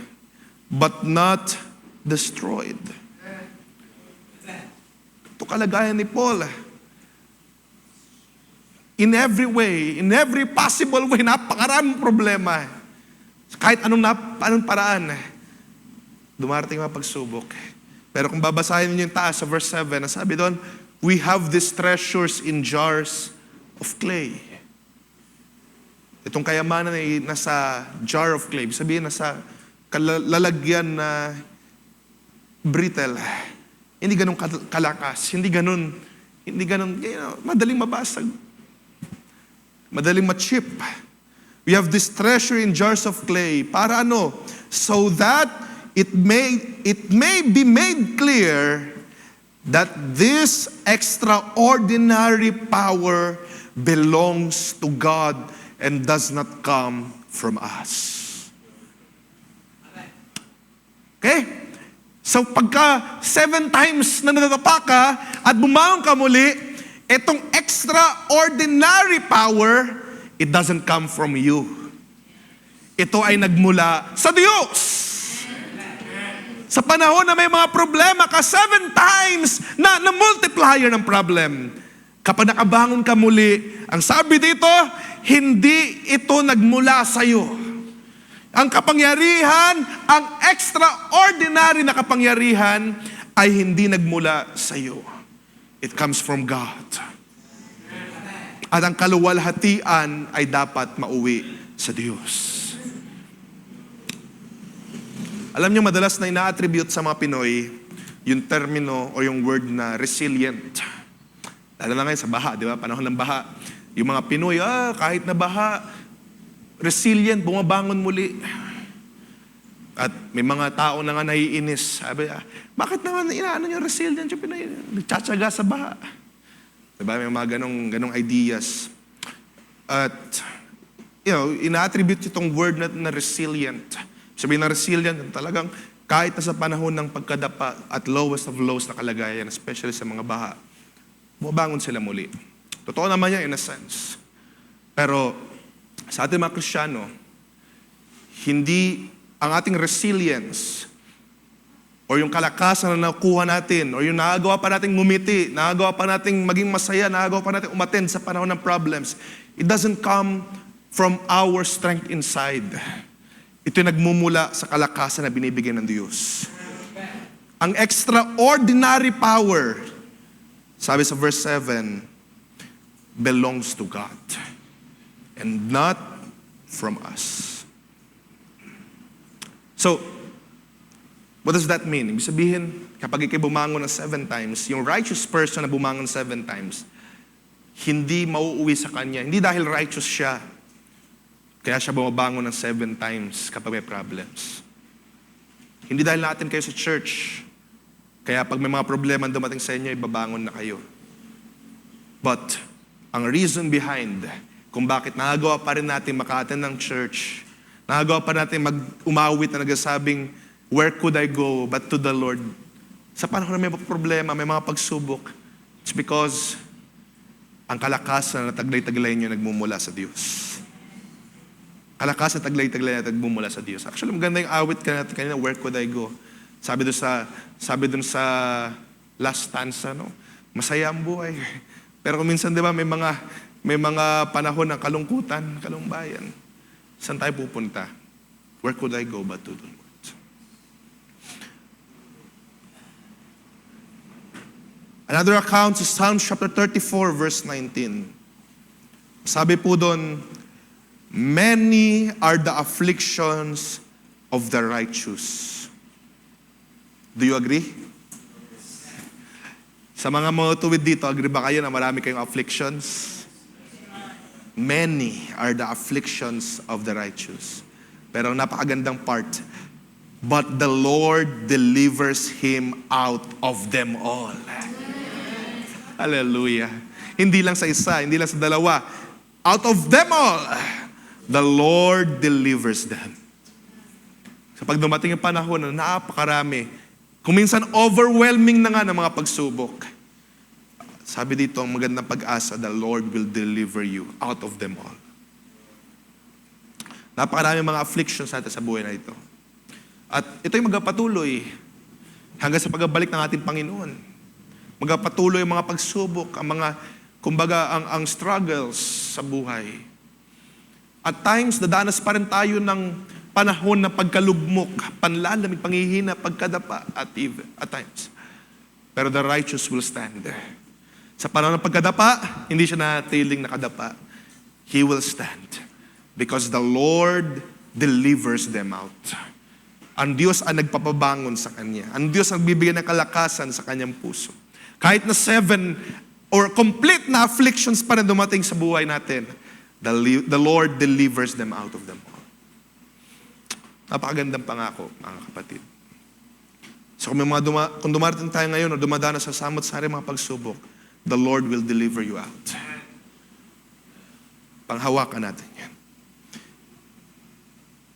but not destroyed. Ito kalagayan ni Paul. In every way, in every possible way, napakaraming problema. Kahit anong paraan, dumarating mga pagsubok. Pero kung babasahin niyo yung taas sa verse 7, sabi doon, we have these treasures in jars of clay. Itong kayamanan ay nasa jar of clay. Sabihin, nasa lalagyan na brittle. Hindi ganun kalakas. Hindi ganun, madaling mabasag. Madaling ma-chip. We have this treasure in jars of clay. Para ano? So that it may be made clear that this extraordinary power belongs to God and does not come from us. Okay? So pagka 7 times na nadadapa ka at bumangon ka muli, itong extraordinary power, it doesn't come from you. Ito ay nagmula sa Diyos. Sa panahon na may mga problema ka, 7 times na multiplier ng problem. Kapag nakabangon ka muli, ang sabi dito, hindi ito nagmula sa iyo. Ang kapangyarihan, ang extraordinary na kapangyarihan ay hindi nagmula sa iyo. It comes from God. At ang kaluwalhatian ay dapat mauwi sa Diyos. Alam niyo, madalas na ina-attribute sa mga Pinoy yung termino o yung word na resilient. Lalo na ngayon sa baha, di ba? Panahon ng baha. Yung mga Pinoy, kahit na baha, resilient, bumabangon muli. At may mga tao na nga naiinis. Sabi, bakit naman inaano yung resilient yung Pinoy? Nagtsatsaga sa baha. Diba? May mga ganong ideas. At, ina-attribute itong word na resilient. Sabihin na resilient, talagang kahit na sa panahon ng pagkadapa at lowest of lows na kalagayan, especially sa mga baha, bumabangon sila muli. Totoo naman yan in a sense. Pero sa ating mga Kristiyano, hindi ang ating resilience o yung kalakasan na nakuha natin o yung nagagawa pa nating ngumiti, nagagawa pa nating maging masaya, nagagawa pa nating umattend sa panahon ng problems, it doesn't come from our strength inside. Ito yung nagmumula sa kalakasan na binibigay ng Diyos. Ang extraordinary power, sabi sa verse 7, belongs to God and not from us. So, what does that mean? Ibig sabihin, kapag ikay bumangon ng 7 times, yung righteous person na bumangon 7 times, hindi mauuwi sa kanya. Hindi dahil righteous siya, kaya siya bumabangon ng 7 times kapag may problems. Hindi dahil natin kayo sa church, kaya pag may mga problema dumating sa inyo, ibabangon na kayo. But, ang reason behind kung bakit nagagawa pa rin natin maka-attend ng church, nagagawa pa natin umawit na nagsasabing, where could I go but to the Lord? Sa panahon na may problema, may mga pagsubok, it's because ang kalakasan na taglay-taglay nyo nagmumula sa Diyos. Kalakasan taglay-taglay na nagmumula sa Diyos. Actually, maganda yung awit kanina, where could I go? Sabi dun sa last stanza, no? Masaya ang buhay. Pero minsan, di ba, may mga panahon ng kalungkutan, kalumbayan. Saan tayo pupunta? Where could I go but to the Lord? Another account is Psalm chapter 34, verse 19. Sabi po doon, many are the afflictions of the righteous. Do you agree? Sa mga matuwid dito, agree ba kayo na marami kayong afflictions? Many are the afflictions of the righteous. Pero ang napakagandang part, but the Lord delivers him out of them all. Hallelujah. Hindi lang sa isa, hindi lang sa dalawa. Out of them all, the Lord delivers them. So pag dumating yung panahon na napakarami, kung minsan overwhelming na nga ng mga pagsubok, sabi dito ang magandang pag-asa, the Lord will deliver you out of them all. Napakarami mga afflictions natin sa buhay na ito. At ito'y magpatuloy hanggang sa pagbalik ng ating Panginoon. Magpatuloy ang mga pagsubok, ang mga, kumbaga, ang struggles sa buhay. At times, dadanas pa rin tayo ng panahon ng pagkalugmok, panlalamig, panghihina, pagkadapa at times. Pero the righteous will stand. Sa panahon ng pagkadapa, hindi siya natiling nakadapa. He will stand. Because the Lord delivers them out. Ang Diyos ang nagpapabangon sa Kanya. Ang Diyos ang bibigyan ng kalakasan sa Kanyang puso. Kahit na 7 or complete na afflictions pa na dumating sa buhay natin, the Lord delivers them out of them all. Napakagandang pangako, mga kapatid. So kung dumarating tayo ngayon o dumadanas sa samot-sari mga pagsubok, the Lord will deliver you out. Panghawakan natin yan.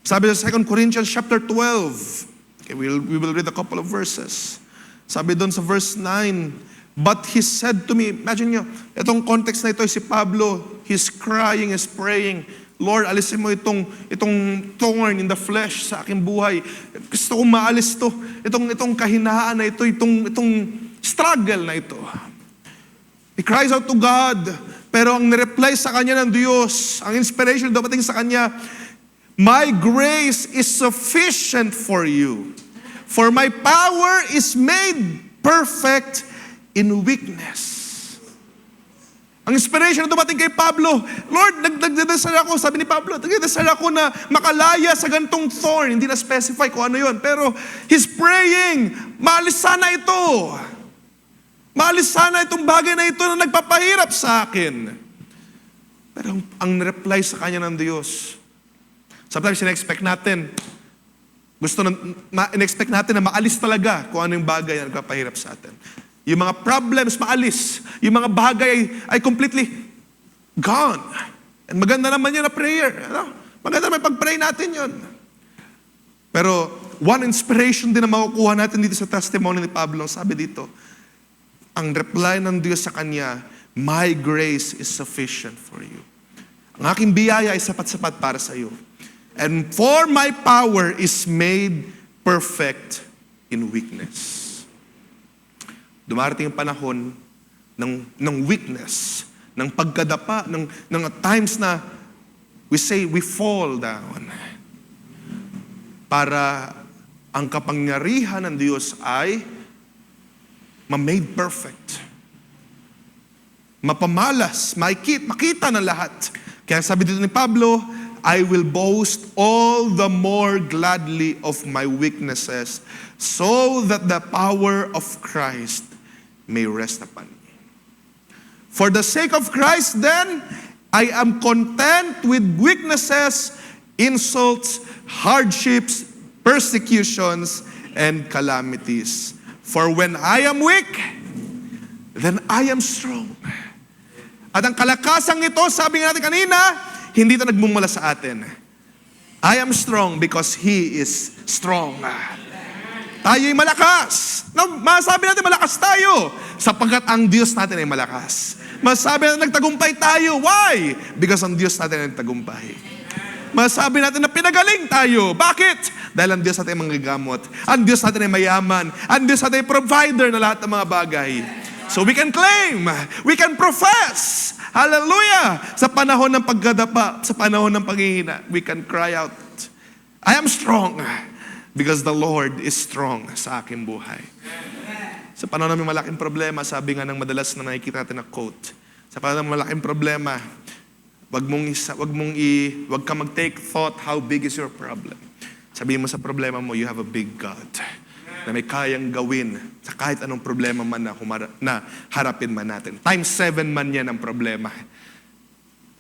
Sabi sa 2 Corinthians chapter 12, okay, we will read a couple of verses. Sabi doon sa verse 9, but he said to me, imagine nyo, itong context na ito, si Pablo, he's crying, he's praying, Lord, alisin mo itong thorn in the flesh sa aking buhay. Gusto kong maalis to. Itong kahinaan na ito, itong struggle na ito. He cries out to God, pero ang nireply sa kanya ng Diyos, ang inspiration dumating sa kanya, my grace is sufficient for you, for my power is made perfect in weakness. Ang inspiration na dumating kay Pablo, Lord, nagdadasal ako, sabi ni Pablo, nagdadasal ako na makalaya sa gantong thorn. Hindi na specify kung ano yon, pero he's praying, maalis sana ito. Maalis sana itong bagay na ito na nagpapahirap sa akin. Pero ang reply sa kanya ng Diyos, sometimes in-expect natin, in-expect natin na maalis talaga kung ano yung bagay na nagpapahirap sa atin. Yung mga problems, maalis. Yung mga bagay ay completely gone. And maganda naman yun na prayer. Ano? Maganda naman pag-pray natin yun. Pero one inspiration din na makukuha natin dito sa testimony ni Pablo, sabi dito, ang reply ng Diyos sa kanya, my grace is sufficient for you. Ang aking biyaya ay sapat-sapat para sa iyo. And for my power is made perfect in weakness. Dumarating yung panahon ng weakness, ng pagkadapa, ng at times na we say we fall down. Para ang kapangyarihan ng Diyos ay ma-made perfect. Mapamalas, makita ng lahat. Kaya sabi dito ni Pablo, I will boast all the more gladly of my weaknesses, so that the power of Christ may rest upon me. For the sake of Christ, then, I am content with weaknesses, insults, hardships, persecutions, and calamities. For when I am weak, then I am strong. At ang kalakasang ito, sabi natin kanina, hindi ito nagmumula sa atin. I am strong because He is strong. Tayo'y malakas. Masabi natin malakas tayo sapagkat ang Diyos natin ay malakas. Masabi natin nagtagumpay tayo. Why? Because ang Diyos natin ay nagtagumpay. Masabi natin na pinagaling tayo. Bakit? Dahil ang Diyos natin ay manggagamot. Ang Diyos natin ay mayaman. Ang Diyos natin ay provider na lahat ng mga bagay. So we can claim, we can profess, hallelujah, sa panahon ng paggadapa, sa panahon ng paghihina, we can cry out, I am strong. Because the Lord is strong sa aking buhay. Sa panahon ng malaking problema, sabi nga ng madalas na nakikita natin na quote, sa panahon ng malaking problema, Wag ka mag-take thought how big is your problem. Sabihin mo sa problema mo, you have a big God na may kayang gawin sa kahit anong problema man na harapin man natin. Times 7 man yan ang problema.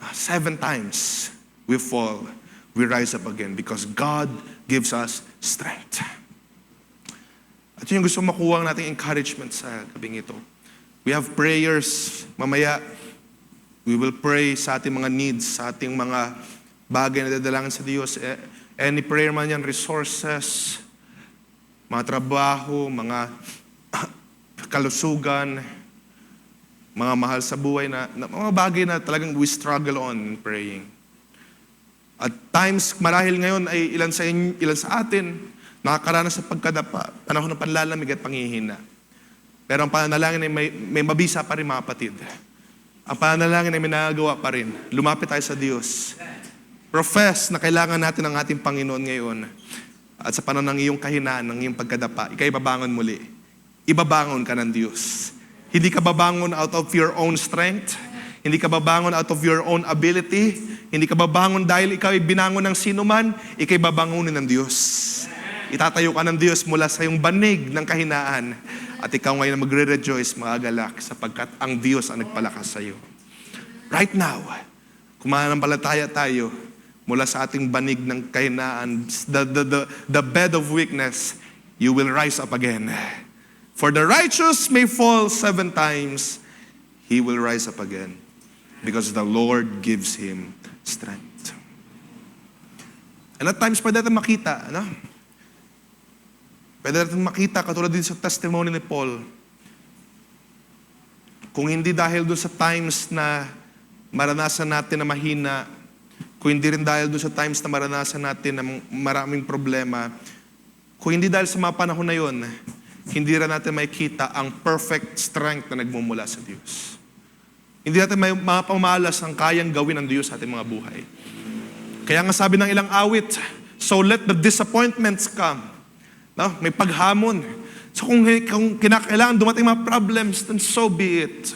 7 times we fall, we rise up again because God gives us strength. At yun yung gusto makuha nating encouragement sa gabing ito. We have prayers. Mamaya, we will pray sa ating mga needs, sa ating mga bagay na dadalangin sa Diyos. Any prayer man yan, resources, mga trabaho, mga kalusugan, mga mahal sa buhay na mga bagay na talagang we struggle on praying. At times, marahil ngayon ay ilan sa atin, nakakaranas sa pagkadapa, panahon ng panlalamig at panghihina. Pero ang pananalangin ay may mabisa pa rin mga kapatid. Ang pananalangin ay may nagagawa pa rin. Lumapit tayo sa Diyos. Profess na kailangan natin ang ating Panginoon ngayon. At sa panahon ng iyong kahinaan, ng iyong pagkadapa, ikay babangon muli. Ibabangon ka ng Diyos. Hindi ka babangon out of your own strength. Hindi ka babangon out of your own ability. Hindi ka babangon dahil ikaw ay binangon ng sinuman. Ikay babangonin ng Diyos. Itatayo ka ng Diyos mula sa iyong banig ng kahinaan. At ikaw ngayon na magre-rejoice, magagalak, sapagkat ang Diyos ang nagpalakas sa iyo. Right now, kung mananampalataya tayo mula sa ating banig ng kahinaan, the bed of weakness, you will rise up again. For the righteous may fall 7 times, he will rise up again. Because the Lord gives him strength. And at times, pwede natin makita, ano? Pwede natin makita, katulad din sa testimony ni Paul, kung hindi dahil doon sa times na maranasan natin na mahina, kung hindi rin dahil doon sa times na maranasan natin na maraming problema, kung hindi dahil sa mga panahon na yon, hindi rin natin makikita ang perfect strength na nagmumula sa Diyos. Hindi natin may mapamalas ang kayang gawin ng Diyos sa ating mga buhay. Kaya nga sabi ng ilang awit, so let the disappointments come. No? May paghamon. So kung kinakailangan dumating mga problems, then so be it.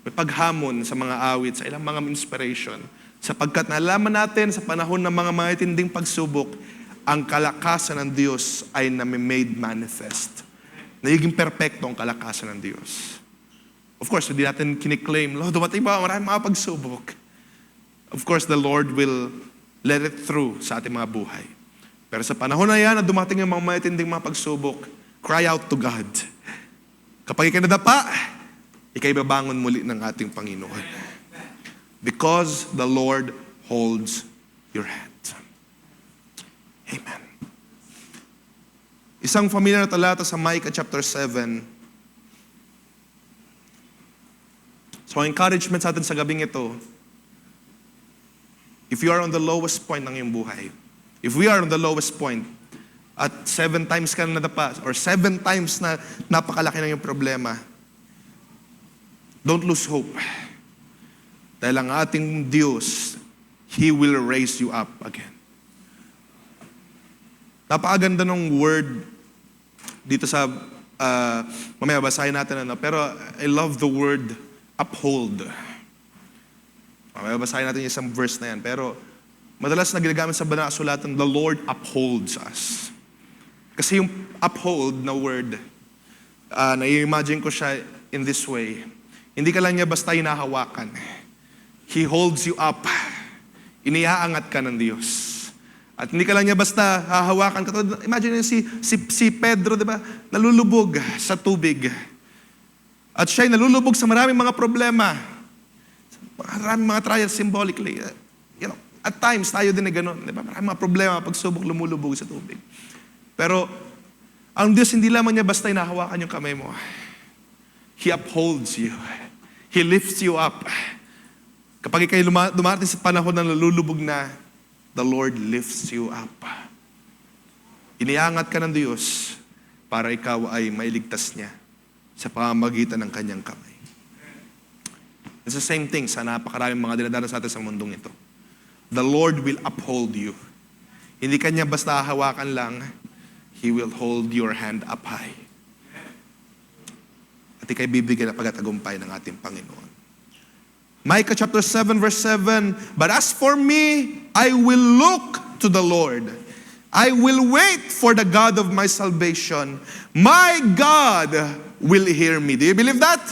May paghamon sa mga awit, sa ilang mga inspiration. Sapagkat nalaman natin sa panahon ng mga matinding pagsubok, ang kalakasan ng Diyos ay nami-made manifest. Nagiging perpekto ang kalakasan ng Diyos. Of course, hindi natin kiniklaim, Lord, dumating ba maraming mga pagsubok. Of course, the Lord will let it through sa ating mga buhay. Pero sa panahon na yan, na dumating yung mga matinding mga pagsubok, cry out to God. Kapag ikay nadapa, ikay babangon muli ng ating Panginoon. Because the Lord holds your hand. Amen. Isang familiar na talata sa Micah chapter 7. So, encouragement sa atin sa gabing ito, if you are on the lowest point ng iyong buhay, if we are on the lowest point, at 7 times ka na nadapa, or 7 times na napakalaki ng iyong problema, don't lose hope. Dahil ang ating Diyos, He will raise you up again. Napakaganda ng word dito sa, mamaya basahin natin pero I love the word uphold. Mamaya basahin natin yung isang verse na yan, pero madalas na ginagamit sa banal na kasulatan, the Lord upholds us. Kasi yung uphold na word, na-imagine ko siya in this way. Hindi ka lang niya basta hinahawakan. He holds you up. Iniaangat ka ng Diyos. At hindi ka lang niya basta hahawakan ka. Imagine si Pedro, di ba? Nalulubog sa tubig. At siya'y nalulubog sa maraming mga problema. Maraming mga trials symbolically. You know, at times, tayo din na gano'n. Di ba? Maraming mga problema, pagsubok, lumulubog sa tubig. Pero, ang Diyos hindi lamang niya basta hinahawakan yung kamay mo. He upholds you. He lifts you up. Kapag ikay dumarating sa panahon na nalulubog na, the Lord lifts you up. Iniangat ka ng Diyos para ikaw ay mailigtas niya sa pamamagitan ng kanyang kamay. It's the same thing sa napakaraming mga dinadanas natin sa mundong ito. The Lord will uphold you. Hindi kanya basta hawakan lang, He will hold your hand up high. At ikay bibigyan ng pagkatagumpay ng ating Panginoon. Micah chapter 7 verse 7, but as for me, I will look to the Lord. I will wait for the God of my salvation. My God will hear me. Do you believe that?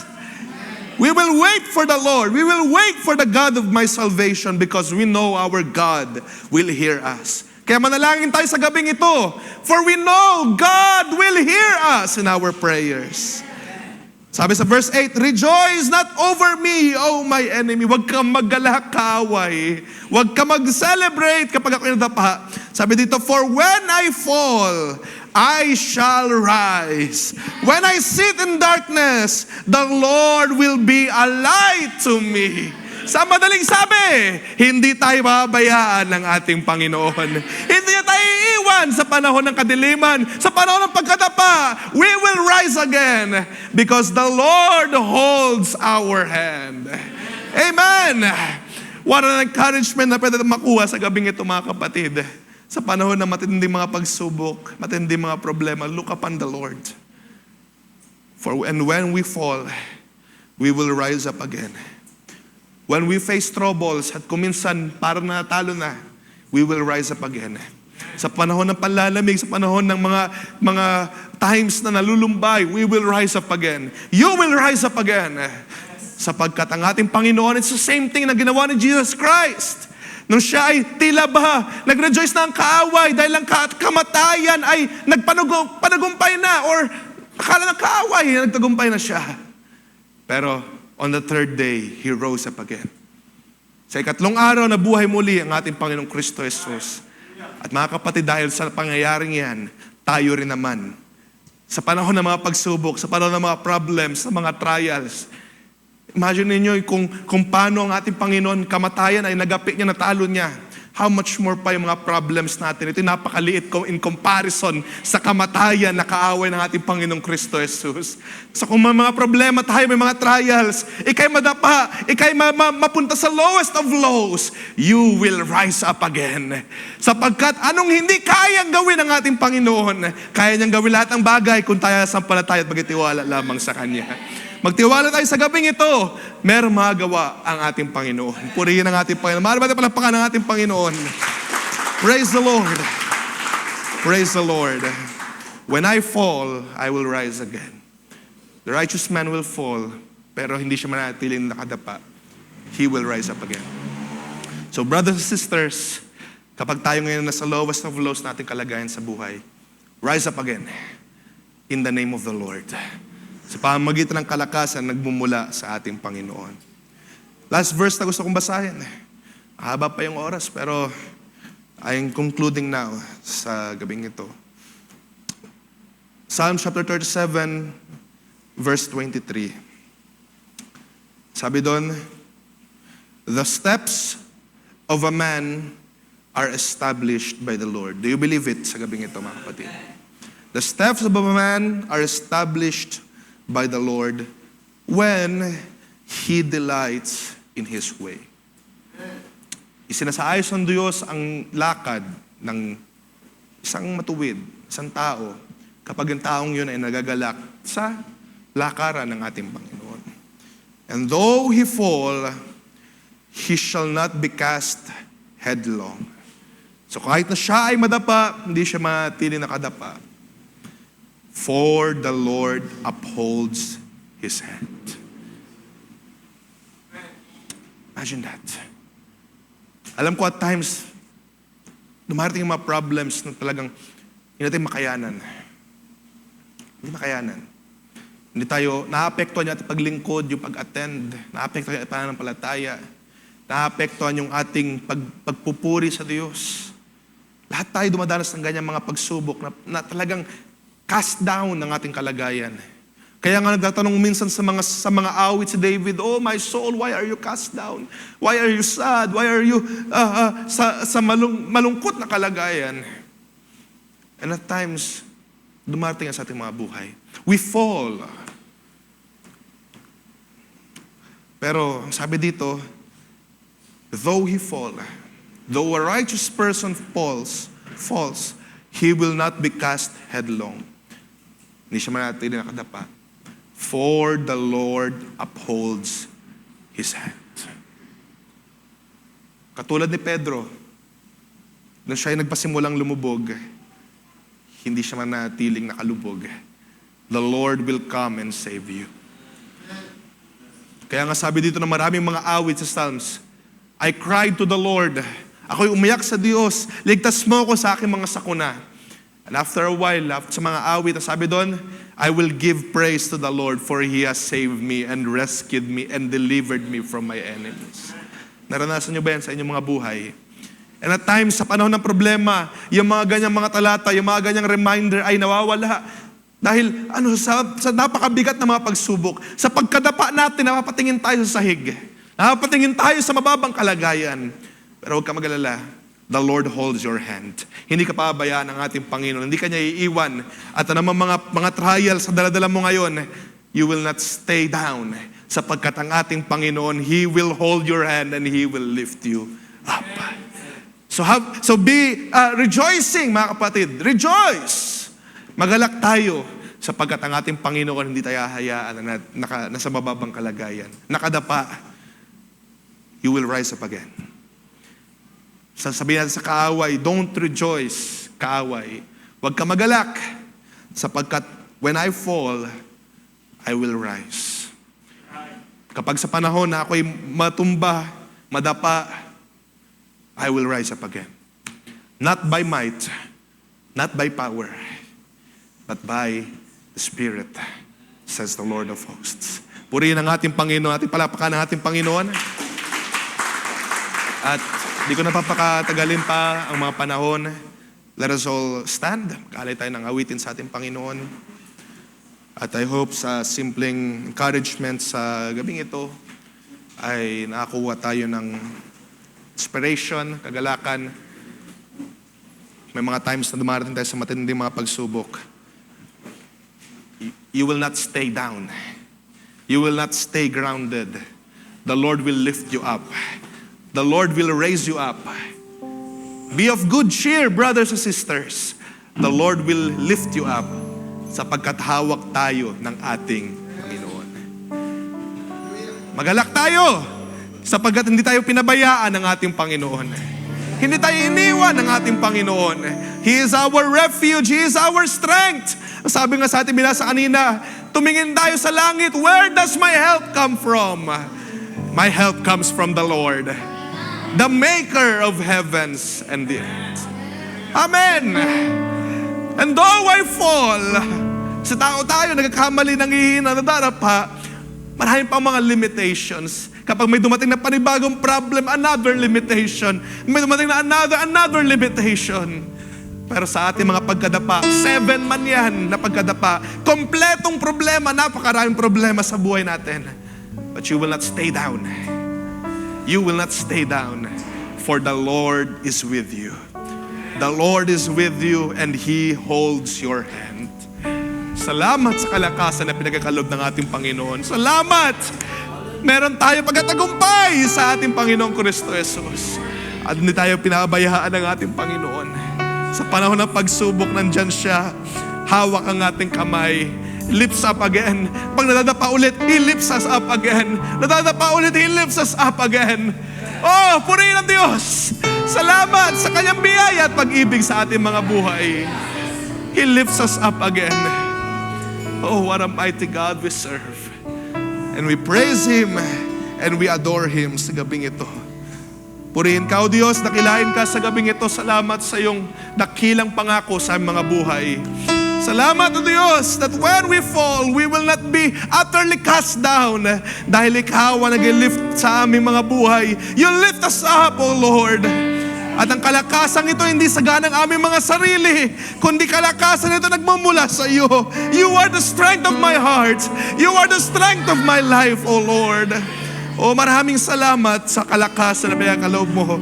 We will wait for the Lord. We will wait for the God of my salvation because we know our God will hear us. Kaya manalangin tayo sa gabing ito. For we know God will hear us in our prayers. Sabi sa verse 8, rejoice not over me, O my enemy. Huwag kang maggalak kaaway. Huwag kang mag-celebrate kapag ako nadapa. Sabi dito, for when I fall, I shall rise. When I sit in darkness, the Lord will be a light to me. Sa madaling sabi, hindi tayo babayaan ng ating Panginoon. Hindi niya tayo iiwan sa panahon ng kadiliman, sa panahon ng pagkadapa. We will rise again because the Lord holds our hand. Amen! What an encouragement na pwede makuha sa gabing ito, mga kapatid. Sa panahon ng matinding mga pagsubok, matinding mga problema, look upon the Lord. And when we fall, we will rise up again. When we face troubles at kuminsan parang natalo na, we will rise up again. Sa panahon ng panlalamig, sa panahon ng mga times na nalulumbay, we will rise up again. You will rise up again. Sapagkat ang ating Panginoon, it's the same thing na ginawa ni Jesus Christ. Nung siya ay tila ba, nag-rejoice na ang kaaway dahil ang kamatayan ay panagumpay na or akala ng kaaway, nagtagumpay na siya. Pero on the third day, He rose up again. Sa ikatlong araw, nabuhay muli ang ating Panginoong Kristo Jesus. At mga kapatid, dahil sa pangyayaring yan, tayo rin naman. Sa panahon ng mga pagsubok, sa panahon ng mga problems, sa mga trials, imagine niyo kung paano ang ating Panginoon kamatayan ay nagapi niya, natalo niya. How much more pa yung mga problems natin. Ito napakaliit in comparison sa kamatayan na kaaway ng ating Panginoong Kristo Jesus. So kung may mga problema tayo, may mga trials, ikay madapa, ikay mapunta sa lowest of lows, you will rise up again. Sapagkat anong hindi kayang gawin ng ating Panginoon, kaya niyang gawin lahat ng bagay kung tayo sampalataya at magtiwala lamang sa Kanya. Magtiwala tayo sa gabing ito, merong magawa ang ating Panginoon. Purihin ang ating Panginoon. Mahal ba tayo palakpakan ng ating Panginoon? Praise the Lord. Praise the Lord. When I fall, I will rise again. The righteous man will fall, pero hindi siya manatiling nakadapa. He will rise up again. So brothers and sisters, kapag tayo ngayon nasa lowest of lows nating kalagayan sa buhay, rise up again in the name of the Lord. Sa pamamagitan ng kalakasan, nagmumula sa ating Panginoon. Last verse na gusto kong basahin. Haba pa yung oras, pero I'm concluding now sa gabing ito. Psalm chapter 37, verse 23. Sabi doon, the steps of a man are established by the Lord. Do you believe it sa gabing ito, mga kapatid? The steps of a man are established by the Lord when He delights in His way. Isinasaayos ng Diyos ang lakad ng isang matuwid, isang tao, kapag ang taong yun ay nagagalak sa lakaran ng ating Panginoon. And though he fall, he shall not be cast headlong. So kahit na siya ay madapa, hindi siya matili nakadapa. For the Lord upholds His hand. Imagine that. Alam ko at times, dumarating yung mga problems na talagang hindi natin makayanan. Hindi makayanan. Hindi tayo, naapektuhan yung ating paglingkod, yung pag-attend, naapektuhan yung pananampalataya, naapektuhan yung ating pagpupuri sa Diyos. Lahat tayo dumadanas ng ganyang mga pagsubok na talagang cast down ng ating kalagayan. Kaya nga nagtatanong minsan sa mga awit si David, oh my soul, why are you cast down? Why are you sad? Why are you sa malungkot na kalagayan? And at times, dumarating sa ating mga buhay. We fall. Pero sabi dito, though he fall, though a righteous person falls, he will not be cast headlong. Hindi siya manatili nakadapa. For the Lord upholds His hand. Katulad ni Pedro, nung siya ay nagpasimulang lumubog, hindi siya manatiling nakalubog. The Lord will come and save you. Kaya nga sabi dito na maraming mga awit sa Psalms, I cried to the Lord. Ako'y umiyak sa Diyos. Ligtas mo ako sa aking mga sakuna. And after a while, sa mga awit, sabi doon, I will give praise to the Lord for He has saved me and rescued me and delivered me from my enemies. Naranasan niyo ba yan sa inyong mga buhay? And at times, sa panahon ng problema, yung mga ganyang mga talata, yung mga ganyang reminder ay nawawala. Dahil sa napakabigat na mga pagsubok, sa pagkadapa natin, napapatingin tayo sa sahig. Napapatingin tayo sa mababang kalagayan. Pero huwag ka mag-alala, the Lord holds your hand. Hindi ka pabayaan ng ating Panginoon. Hindi ka niya iiwan. At anumang mga trials sa daladala mo ngayon, you will not stay down. Sapagkat ang ating Panginoon, He will hold your hand and He will lift you up. So be rejoicing, mga kapatid. Rejoice! Magalak tayo sapagkat ang ating Panginoon hindi tayo hahayaan na nasa mababang kalagayan. Nakadapa, you will rise up again. Sasabihin natin sa kaaway, don't rejoice, kaaway. Huwag ka magalak sapagkat when I fall, I will rise. Kapag sa panahon na ako'y matumba, madapa, I will rise up again. Not by might, not by power, but by the Spirit, says the Lord of hosts. Purihin ang ating Panginoon, ating palapakan ang ating Panginoon. At di ko napapakatagalin pa ang mga panahon. Let us all stand. Mag-alay tayo ng awitin sa ating Panginoon. At I hope sa simpleng encouragement sa gabing ito ay nakakuha tayo ng inspiration, kagalakan. May mga times na dumarating tayo sa matinding mga pagsubok. You will not stay down. You will not stay grounded. The Lord will lift you up. The Lord will raise you up. Be of good cheer, brothers and sisters. The Lord will lift you up sapagkat hawak tayo ng ating Panginoon. Magalak tayo sapagkat hindi tayo pinabayaan ng ating Panginoon. Hindi tayo iniwan ng ating Panginoon. He is our refuge. He is our strength. Sabi nga sa ating binasa kanina, tumingin tayo sa langit. Where does my help come from? My help comes from the Lord, the maker of heavens and the earth. Amen. And though I fall, sa tao tayo, nagkakamali, nanghihina, nadarapa, marami pang mga limitations. Kapag may dumating na panibagong problem, another limitation. May dumating na another limitation. Pero sa ating mga pagkadapa, 7 man yan na pagkadapa, kompletong problema, napakaraming problema sa buhay natin. But you will not stay down. You will not stay down, for the Lord is with you. The Lord is with you and He holds your hand. Salamat sa kalakasan na pinagkakalob ng ating Panginoon. Salamat! Meron tayo pagkatagumpay sa ating Panginoong Kristo Jesus. At hindi tayo pinabayaan ng ating Panginoon. Sa panahon ng pagsubok, nandyan siya. Hawak ang ating kamay. Lifts up again. Pag nadadapa ulit, He lifts us up again. Nadadapa ulit, He lifts us up again. Oh, purihin ang Diyos. Salamat sa kanyang biyaya at pag-ibig sa ating mga buhay. He lifts us up again. Oh, what a mighty God we serve. And we praise Him and we adore Him sa gabing ito. Purihin ka, O Diyos, nakilain ka sa gabing ito. Salamat sa iyong dakilang pangako sa aming mga buhay. Salamat, O Diyos, that when we fall, we will not be utterly cast down. Dahil Ikaw ang nag-lift sa aming mga buhay. You lift us up, O Lord. At ang kalakasan ito hindi sagana ng aming mga sarili, kundi kalakasan ito nagmumula sa iyo. You are the strength of my heart. You are the strength of my life, O Lord. O maraming salamat sa kalakasan na pinagkaloob mo.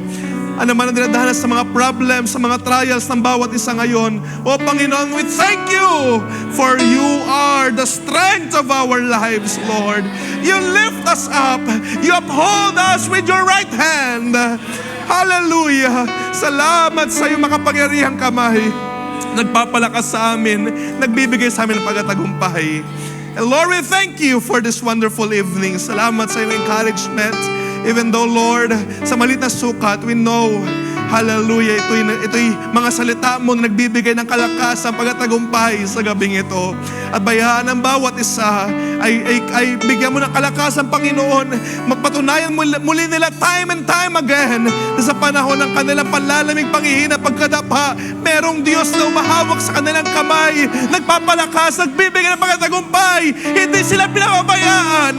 Ano man ang dinadanas sa mga problems, sa mga trials ng bawat isa ngayon. O Panginoon, we thank you for you are the strength of our lives, Lord. You lift us up. You uphold us with your right hand. Hallelujah! Salamat sa iyong makapangyarihang kamay. Nagpapalakas sa amin, nagbibigay sa amin ng pagkatagumpay. And Lord, we thank you for this wonderful evening. Salamat sa iyong encouragement. Even though, Lord, sa maliit na sukat, we know, hallelujah, ito'y mga salita mo na nagbibigay ng kalakasan pagkatagumpay sa gabing ito. At bayaan ng bawat isa ay bigyan mo ng kalakasan, Panginoon. Magpatunayan muli nila time and time again na sa panahon ng kanilang panlalamig, panghihina, pagkadapa, merong Diyos na umahawak sa kanilang kamay, nagpapalakas, nagbibigay ng pagkatagumpay. Hindi sila pinababayaan.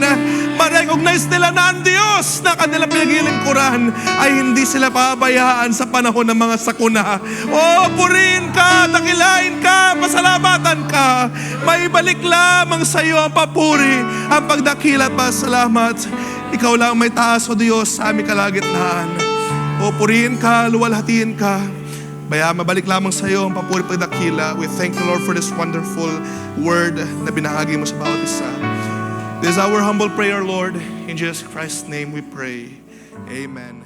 Ma-recognize nila na ang Diyos na kanilang pinaglilingkuran ay hindi sila pabayaan sa panahon ng mga sakuna. Oh, purihin ka, dakilain ka, pasalamatan ka. Maibalik lamang sa iyo ang papuri, ang pagdakila at pasalamat. Ikaw lang may taas, O Diyos, sa aming kalagitnaan. O purihin ka, luwalhatiin ka. Baya mabalik lamang sa iyo ang papuri, pagdakila. We thank you, Lord, for this wonderful word na binahagi mo sa bawat isa. This is our humble prayer, Lord. In Jesus Christ's name we pray. Amen.